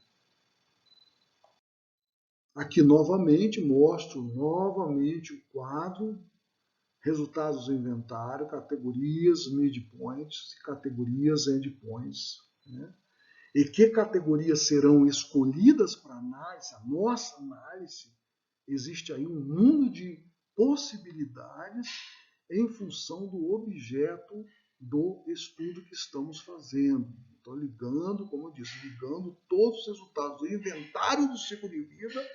Aqui novamente mostro novamente o quadro, resultados do inventário, categorias midpoints e categorias endpoints. Né? E que categorias serão escolhidas para análise, a nossa análise, existe aí um mundo de possibilidades em função do objeto do estudo que estamos fazendo. Então, ligando, como eu disse, ligando todos os resultados do inventário do ciclo de vida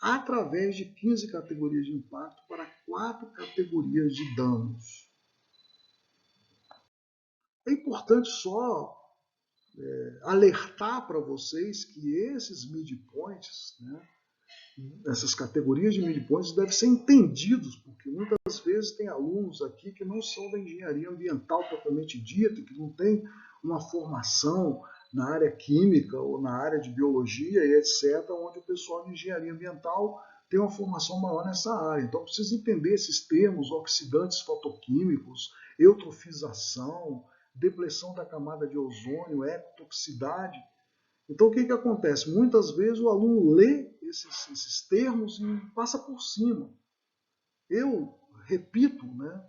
através de 15 categorias de impacto para 4 categorias de danos. É importante só alertar para vocês que esses midpoints, né, essas categorias de midpoints devem ser entendidos, porque muitas vezes tem alunos aqui que não são da engenharia ambiental propriamente dita, que não tem uma formação na área química ou na área de biologia e etc., onde o pessoal de engenharia ambiental tem uma formação maior nessa área. Então precisa entender esses termos, oxidantes fotoquímicos, eutrofização, depressão da camada de ozônio, ecotoxicidade. Então o que acontece? Muitas vezes o aluno lê esses termos e passa por cima. Eu repito, né,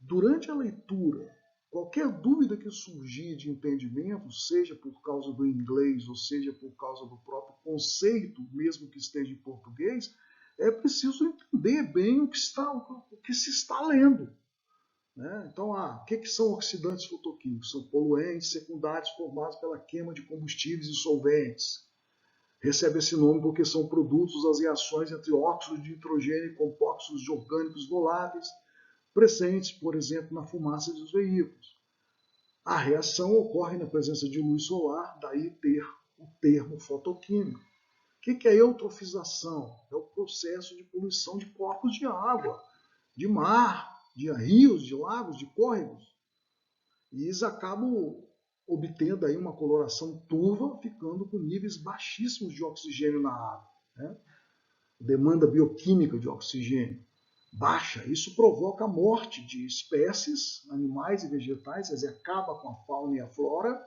durante a leitura, qualquer dúvida que surgir de entendimento, seja por causa do inglês ou seja por causa do próprio conceito, mesmo que esteja em português, é preciso entender bem o que se está lendo. Né? Então, o que são oxidantes fotoquímicos? São poluentes secundários formados pela queima de combustíveis e solventes. Recebe esse nome porque são produtos das reações entre óxidos de nitrogênio e compostos orgânicos voláteis, presentes, por exemplo, na fumaça dos veículos. A reação ocorre na presença de luz solar, daí ter o termo fotoquímico. O que é eutrofização? É o processo de poluição de corpos de água, de mar, de rios, de lagos, de córregos. E eles acabam obtendo aí uma coloração turva, ficando com níveis baixíssimos de oxigênio na água. Né? Demanda bioquímica de oxigênio. baixa. Isso provoca a morte de espécies, animais e vegetais, quer dizer, acaba com a fauna e a flora,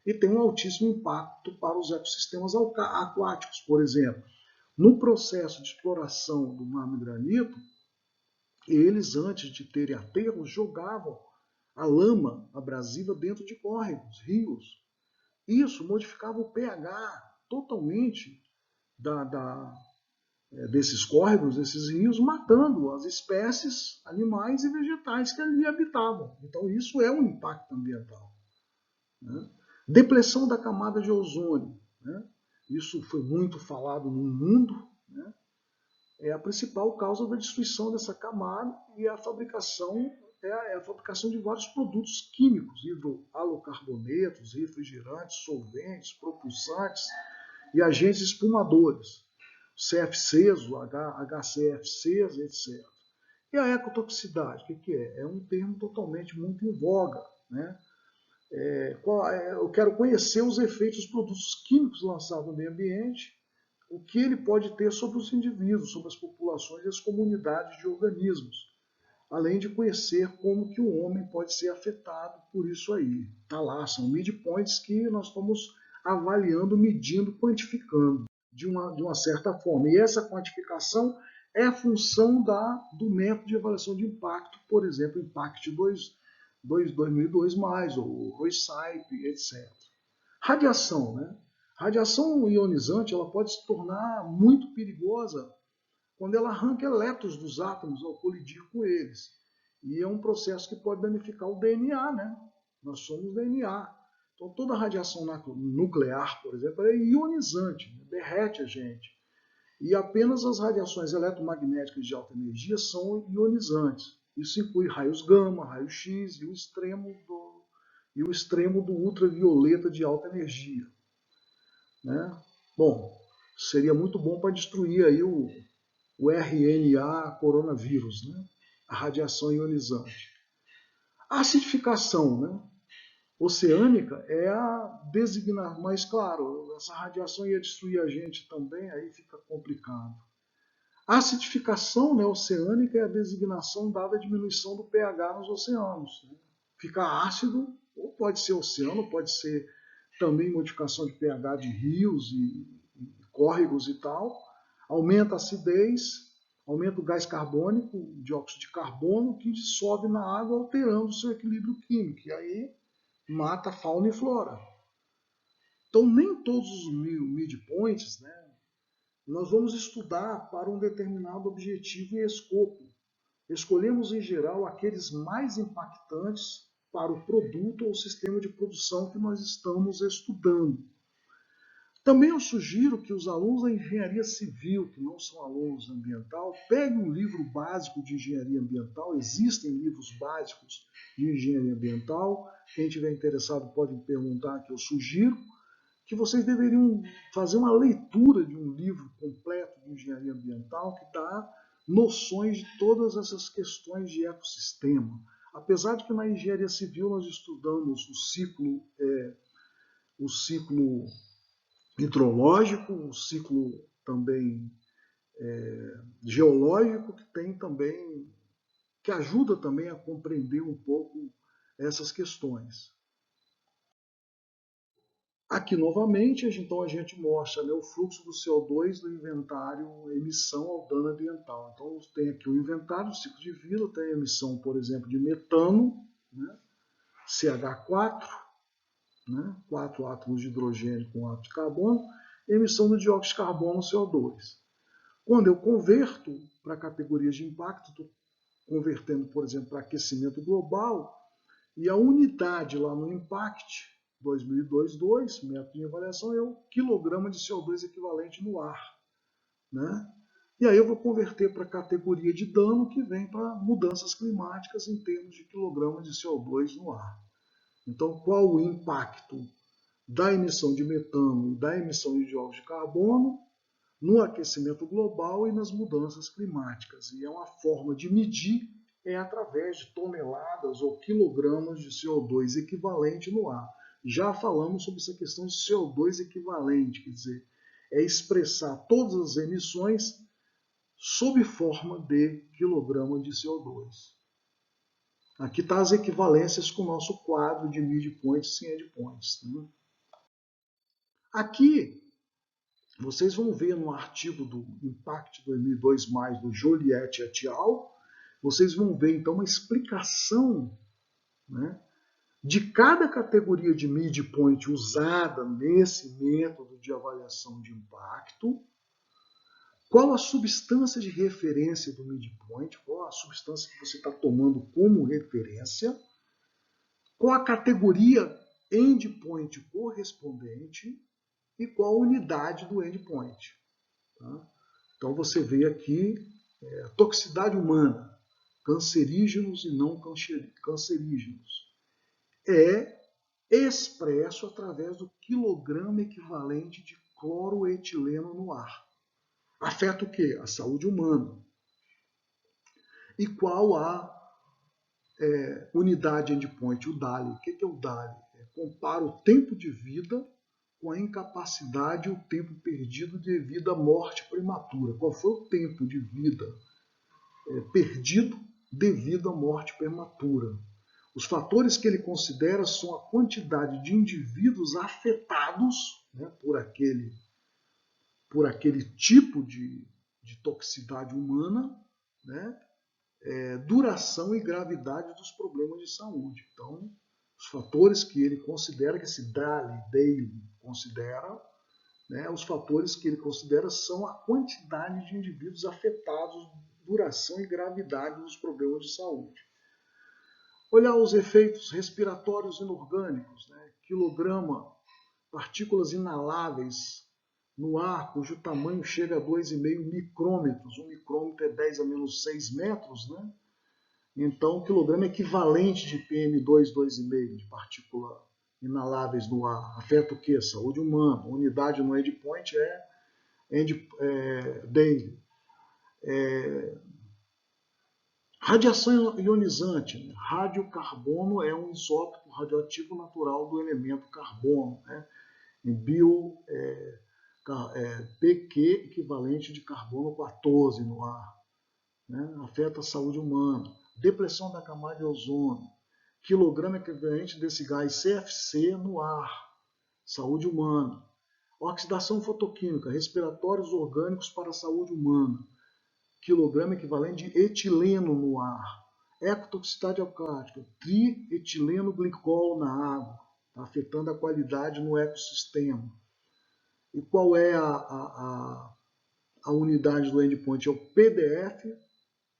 e tem um altíssimo impacto para os ecossistemas aquáticos, por exemplo. No processo de exploração do mármore granito, eles, antes de terem aterros, jogavam a lama abrasiva dentro de córregos, rios. Isso modificava o pH totalmente desses córregos, desses rios, matando as espécies animais e vegetais que ali habitavam. Então, isso é um impacto ambiental. Né? Depressão da camada de ozônio. Né? Isso foi muito falado no mundo. Né? É a principal causa da destruição dessa camada e a fabricação é a fabricação de vários produtos químicos, hidroalocarbonetos, refrigerantes, solventes, propulsantes e agentes espumadores, CFCs, o HCFCs, etc. E a ecotoxicidade, o que é? É um termo totalmente muito em voga. Né? Eu quero conhecer os efeitos dos produtos químicos lançados no meio ambiente, o que ele pode ter sobre os indivíduos, sobre as populações e as comunidades de organismos, além de conhecer como que o homem pode ser afetado por isso aí. Tá lá, são midpoints que nós estamos avaliando, medindo, quantificando de uma certa forma. E essa quantificação é a função do método de avaliação de impacto, por exemplo, Impact 2002+, ou ROICYPE, etc. Radiação, né? Radiação ionizante ela pode se tornar muito perigosa quando ela arranca elétrons dos átomos ao colidir com eles. E é um processo que pode danificar o DNA, né? Nós somos DNA. Então toda radiação nuclear, por exemplo, é ionizante, né? Derrete a gente. E apenas as radiações eletromagnéticas de alta energia são ionizantes. Isso inclui raios gama, raios X e o extremo do ultravioleta de alta energia. Né? Bom, seria muito bom para destruir aí o RNA coronavírus, né? A radiação ionizante. A acidificação, né? Oceânica é a designação, mas claro, essa radiação ia destruir a gente também, aí fica complicado. A acidificação, né, oceânica é a designação dada à diminuição do pH nos oceanos. Né? Fica ácido, ou pode ser oceano, pode ser também modificação de pH de rios e córregos e tal. Aumenta a acidez, aumenta o gás carbônico, o dióxido de carbono, que dissolve na água, alterando o seu equilíbrio químico. E aí mata a fauna e flora. Então, nem todos os midpoints, né, nós vamos estudar para um determinado objetivo e escopo. Escolhemos, em geral, aqueles mais impactantes para o produto ou sistema de produção que nós estamos estudando. Também eu sugiro que os alunos da engenharia civil, que não são alunos ambiental, peguem um livro básico de engenharia ambiental. Existem livros básicos de engenharia ambiental. Quem estiver interessado pode me perguntar, que eu sugiro que vocês deveriam fazer uma leitura de um livro completo de engenharia ambiental que dá noções de todas essas questões de ecossistema. Apesar de que na engenharia civil nós estudamos o ciclo hidrológico, o ciclo também geológico, que tem também, que ajuda também a compreender um pouco essas questões. Aqui, novamente, então a gente mostra, né, o fluxo do CO2 do inventário emissão ao dano ambiental. Então, tem aqui o inventário, o ciclo de vida, tem a emissão, por exemplo, de metano, né, CH4, né, 4 átomos de hidrogênio com 1 átomo de carbono, e emissão do dióxido de carbono, CO2. Quando eu converto para categorias de impacto, estou convertendo, por exemplo, para aquecimento global, e a unidade lá no Impact 2002, método de avaliação, é o quilograma de CO2 equivalente no ar. Né? E aí eu vou converter para a categoria de dano, que vem para mudanças climáticas em termos de quilograma de CO2 no ar. Então, qual o impacto da emissão de metano e da emissão de dióxido de carbono no aquecimento global e nas mudanças climáticas? E é uma forma de medir através de toneladas ou quilogramas de CO2 equivalente no ar. Já falamos sobre essa questão de CO2 equivalente, quer dizer, é expressar todas as emissões sob forma de quilograma de CO2. Aqui está as equivalências com o nosso quadro de midpoints e endpoints. Né? Aqui, vocês vão ver no artigo do Impact 2002+, do Joliet et al., vocês vão ver, então, uma explicação, né, de cada categoria de midpoint usada nesse método de avaliação de impacto, qual a substância de referência do midpoint, qual a substância que você está tomando como referência, qual a categoria endpoint correspondente e qual a unidade do endpoint. Tá? Então você vê aqui toxicidade humana, cancerígenos e não cancerígenos. É expresso através do quilograma equivalente de cloroetileno no ar. Afeta o quê? A saúde humana. E qual a unidade endpoint? O DALY. O que é o DALY? Compara o tempo de vida com a incapacidade e o tempo perdido devido à morte prematura. Qual foi o tempo de vida perdido devido à morte prematura? Os fatores que ele considera são a quantidade de indivíduos afetados, né, por aquele tipo de toxicidade humana, né, duração e gravidade dos problemas de saúde. Então, os fatores que ele considera, que esse Daly considera, né, os fatores que ele considera são a quantidade de indivíduos afetados, duração e gravidade dos problemas de saúde. Olhar os efeitos respiratórios inorgânicos, né, quilograma, partículas inaláveis no ar, cujo tamanho chega a 2,5 micrômetros. Um micrômetro é 10 a menos 6 metros, né? Então, o quilograma é equivalente de PM2, 2,5 de partículas inaláveis no ar. Afeta o quê? Saúde humana. A unidade no endpoint Daily. Radiação ionizante. Né? Radiocarbono é um isótopo radioativo natural do elemento carbono. Né? Em PQ equivalente de carbono 14 no ar. Né? Afeta a saúde humana. Depressão da camada de ozônio. Quilograma equivalente desse gás CFC no ar. Saúde humana. Oxidação fotoquímica. Respiratórios orgânicos para a saúde humana. Quilograma equivalente de etileno no ar. Ecotoxicidade alcática. Trietileno glicol na água. Tá afetando a qualidade no ecossistema. E qual é a unidade do endpoint? É o PDF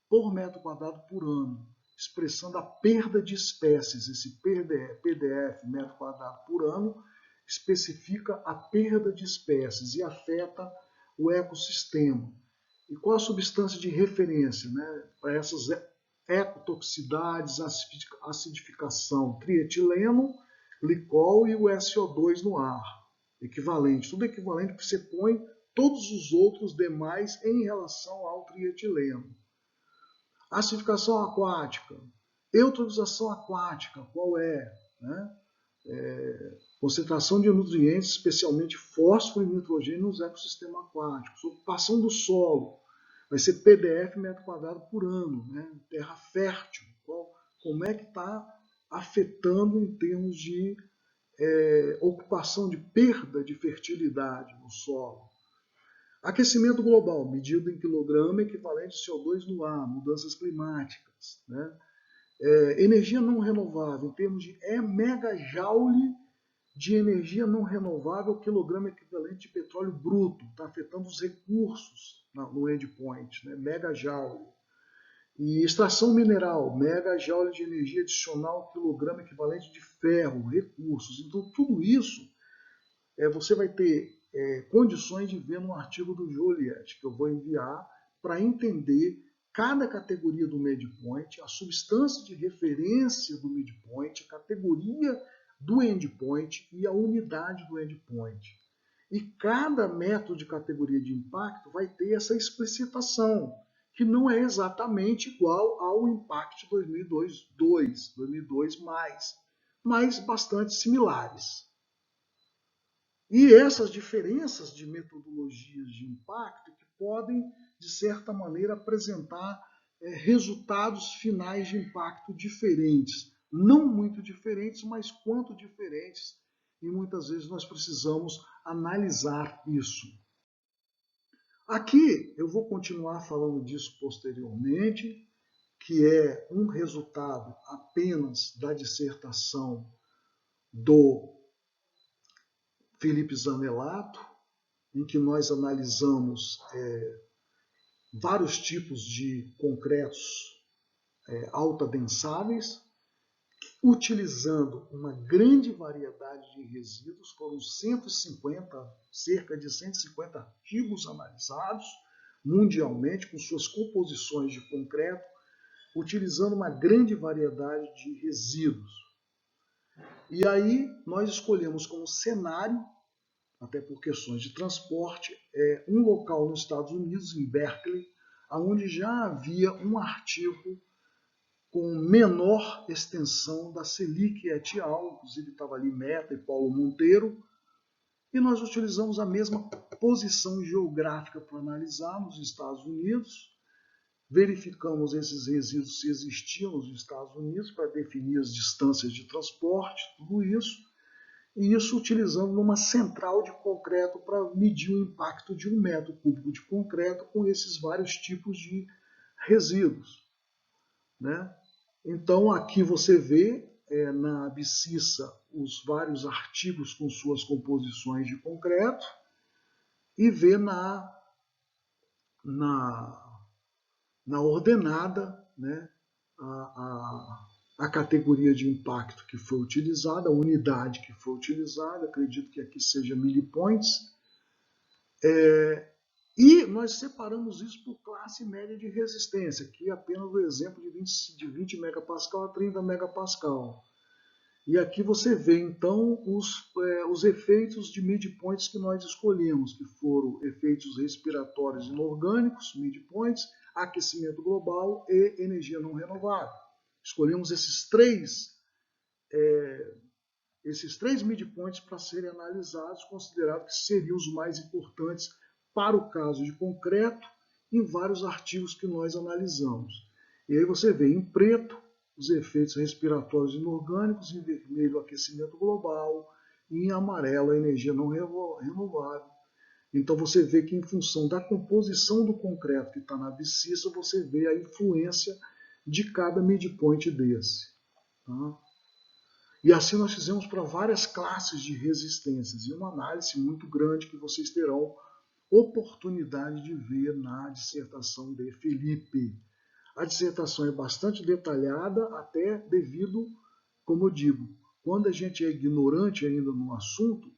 por metro quadrado por ano, expressando a perda de espécies. Esse PDF, metro quadrado por ano, especifica a perda de espécies e afeta o ecossistema. E qual a substância de referência, né, para essas ecotoxicidades, acidificação? Trietileno, glicol e o SO2 no ar. Equivalente, tudo equivalente que você põe todos os outros demais em relação ao trietileno. Acidificação aquática, eutrofização aquática, qual é? Né? Concentração de nutrientes, especialmente fósforo e nitrogênio nos ecossistemas aquáticos. Ocupação do solo, vai ser PDF metro quadrado por ano. Né? Terra fértil, como é que está afetando em termos de ocupação, de perda de fertilidade no solo. Aquecimento global, medido em quilograma equivalente de CO2 no ar, mudanças climáticas. Né? Energia não renovável, em termos de megajoule de energia não renovável, quilograma equivalente de petróleo bruto, está afetando os recursos no endpoint, né? Megajoule. E extração mineral, megajoule de energia adicional, quilograma equivalente de ferro, recursos. Então, tudo isso você vai ter condições de ver no artigo do Joliet, que eu vou enviar, para entender cada categoria do midpoint, a substância de referência do midpoint, a categoria do endpoint e a unidade do endpoint. E cada método de categoria de impacto vai ter essa explicitação, que não é exatamente igual ao Impact 2002+, mas bastante similares. E essas diferenças de metodologias de impacto que podem, de certa maneira, apresentar resultados finais de impacto diferentes. Não muito diferentes, mas quanto diferentes, e muitas vezes nós precisamos analisar isso. Aqui eu vou continuar falando disso posteriormente, que é um resultado apenas da dissertação do Felipe Zanelato, em que nós analisamos vários tipos de concretos altadensáveis, utilizando uma grande variedade de resíduos. Foram 150, cerca de 150 artigos analisados mundialmente, com suas composições de concreto, utilizando uma grande variedade de resíduos. E aí nós escolhemos como cenário, até por questões de transporte, um local nos Estados Unidos, em Berkeley, onde já havia um artigo com menor extensão da Selic et al., inclusive estava ali Meta e Paulo Monteiro, e nós utilizamos a mesma posição geográfica para analisar nos Estados Unidos, verificamos esses resíduos se existiam nos Estados Unidos para definir as distâncias de transporte, tudo isso, e isso utilizando uma central de concreto para medir o impacto de 1 metro cúbico de concreto com esses vários tipos de resíduos, né? Então, aqui você vê na abscissa os vários artigos com suas composições de concreto e vê na ordenada, né, a categoria de impacto que foi utilizada, a unidade que foi utilizada, acredito que aqui seja millipoints. E nós separamos isso por classe média de resistência, que é apenas o exemplo de 20 megapascal a 30 megapascal. E aqui você vê, então, os efeitos de midpoints que nós escolhemos, que foram efeitos respiratórios inorgânicos, midpoints, aquecimento global e energia não renovável. Escolhemos esses três midpoints para serem analisados, considerados que seriam os mais importantes para o caso de concreto, em vários artigos que nós analisamos. E aí você vê em preto os efeitos respiratórios inorgânicos, em vermelho o aquecimento global, e em amarelo a energia não renovável. Então você vê que em função da composição do concreto que está na abscissa, você vê a influência de cada midpoint desse. Tá? E assim nós fizemos para várias classes de resistências, e uma análise muito grande que vocês terão oportunidade de ver na dissertação de Felipe. A dissertação é bastante detalhada, até devido, como eu digo, quando a gente é ignorante ainda no assunto,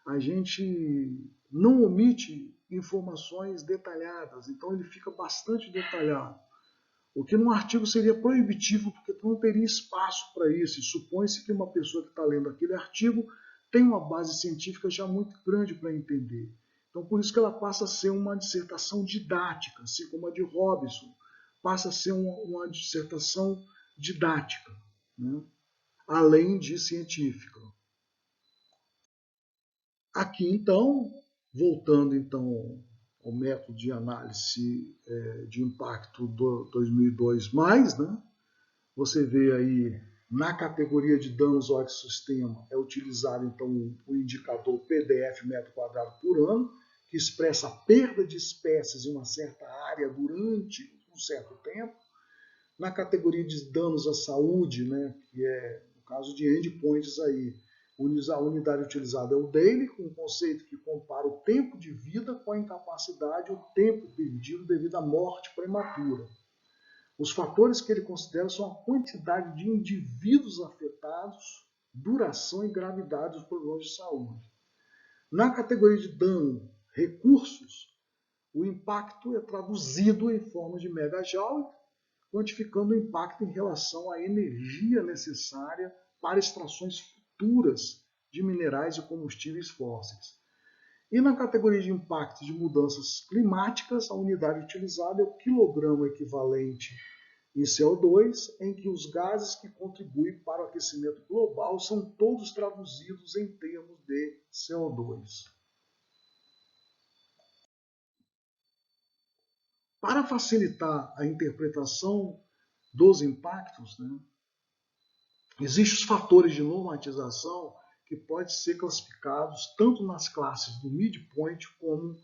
a gente não omite informações detalhadas, então ele fica bastante detalhado. O que num artigo seria proibitivo, porque não teria espaço para isso. Supõe-se que uma pessoa que está lendo aquele artigo tem uma base científica já muito grande para entender. Então, por isso que ela passa a ser uma dissertação didática, assim como a de Robson, passa a ser uma dissertação didática, né? Além de científica. Aqui, então, voltando então ao método de análise de impacto do 2002+, né? Você vê aí na categoria de danos ao ecossistema é utilizado então o indicador PDF metro quadrado por ano, que expressa a perda de espécies em uma certa área durante um certo tempo. Na categoria de danos à saúde, né, que é no caso de endpoints aí, a unidade utilizada é o daily, com um conceito que compara o tempo de vida com a incapacidade, o tempo perdido devido à morte prematura. Os fatores que ele considera são a quantidade de indivíduos afetados, duração e gravidade dos problemas de saúde. Na categoria de dano, recursos, o impacto é traduzido em forma de megajoule, quantificando o impacto em relação à energia necessária para extrações futuras de minerais e combustíveis fósseis. E na categoria de impacto de mudanças climáticas, a unidade utilizada é o quilograma equivalente em CO2, em que os gases que contribuem para o aquecimento global são todos traduzidos em termos de CO2. Para facilitar a interpretação dos impactos, né, existem os fatores de normatização que podem ser classificados tanto nas classes do midpoint como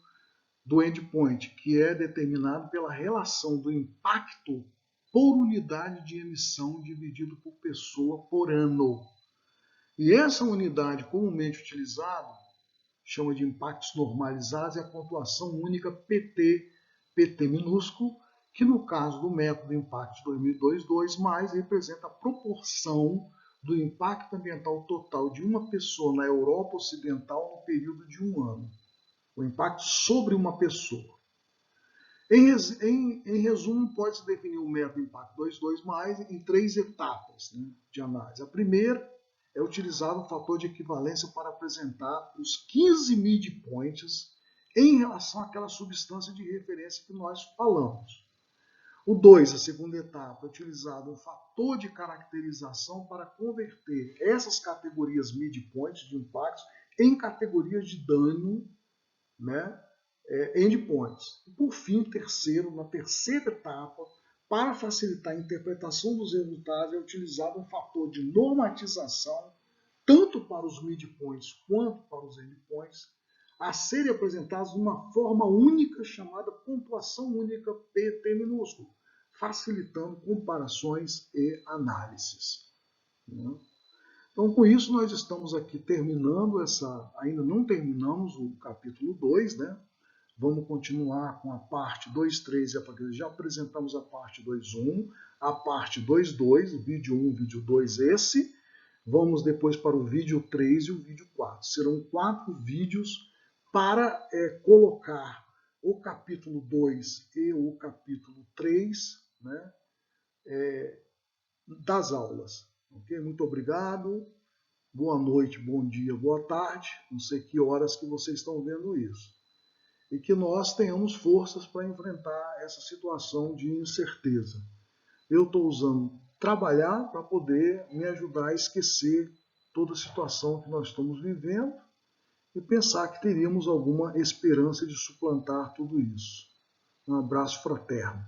do endpoint, que é determinado pela relação do impacto por unidade de emissão dividido por pessoa por ano. E essa unidade comumente utilizada, chama de impactos normalizados, é a pontuação única PT, PT minúsculo, que no caso do método Impact 2022, mais representa a proporção do impacto ambiental total de uma pessoa na Europa Ocidental no período de um ano. O impacto sobre uma pessoa. Em resumo, pode-se definir o método Impact 22+, em 3 etapas, né, de análise. A primeira é utilizar um fator de equivalência para apresentar os 15 midpoints em relação àquela substância de referência que nós falamos. O 2, a segunda etapa, é utilizado um fator de caracterização para converter essas categorias midpoints de impactos em categorias de dano, né, endpoints. E por fim, terceiro, na terceira etapa, para facilitar a interpretação dos resultados, é utilizado um fator de normatização, tanto para os midpoints quanto para os endpoints, a serem apresentados de uma forma única chamada pontuação única PT minúsculo, facilitando comparações e análises. Então, com isso, nós estamos aqui terminando ainda não terminamos o capítulo 2, né? Vamos continuar com a parte 2.3 e a parte 2. Já apresentamos a parte 2.1, a parte 2.2, o vídeo 1, o vídeo 2 esse. Vamos depois para o vídeo 3 e o vídeo 4. Serão 4 vídeos para colocar o capítulo 2 e o capítulo 3, né, das aulas. Okay? Muito obrigado. Boa noite, bom dia, boa tarde. Não sei que horas que vocês estão vendo isso. E que nós tenhamos forças para enfrentar essa situação de incerteza. Eu estou usando trabalhar para poder me ajudar a esquecer toda a situação que nós estamos vivendo e pensar que teríamos alguma esperança de suplantar tudo isso. Um abraço fraterno.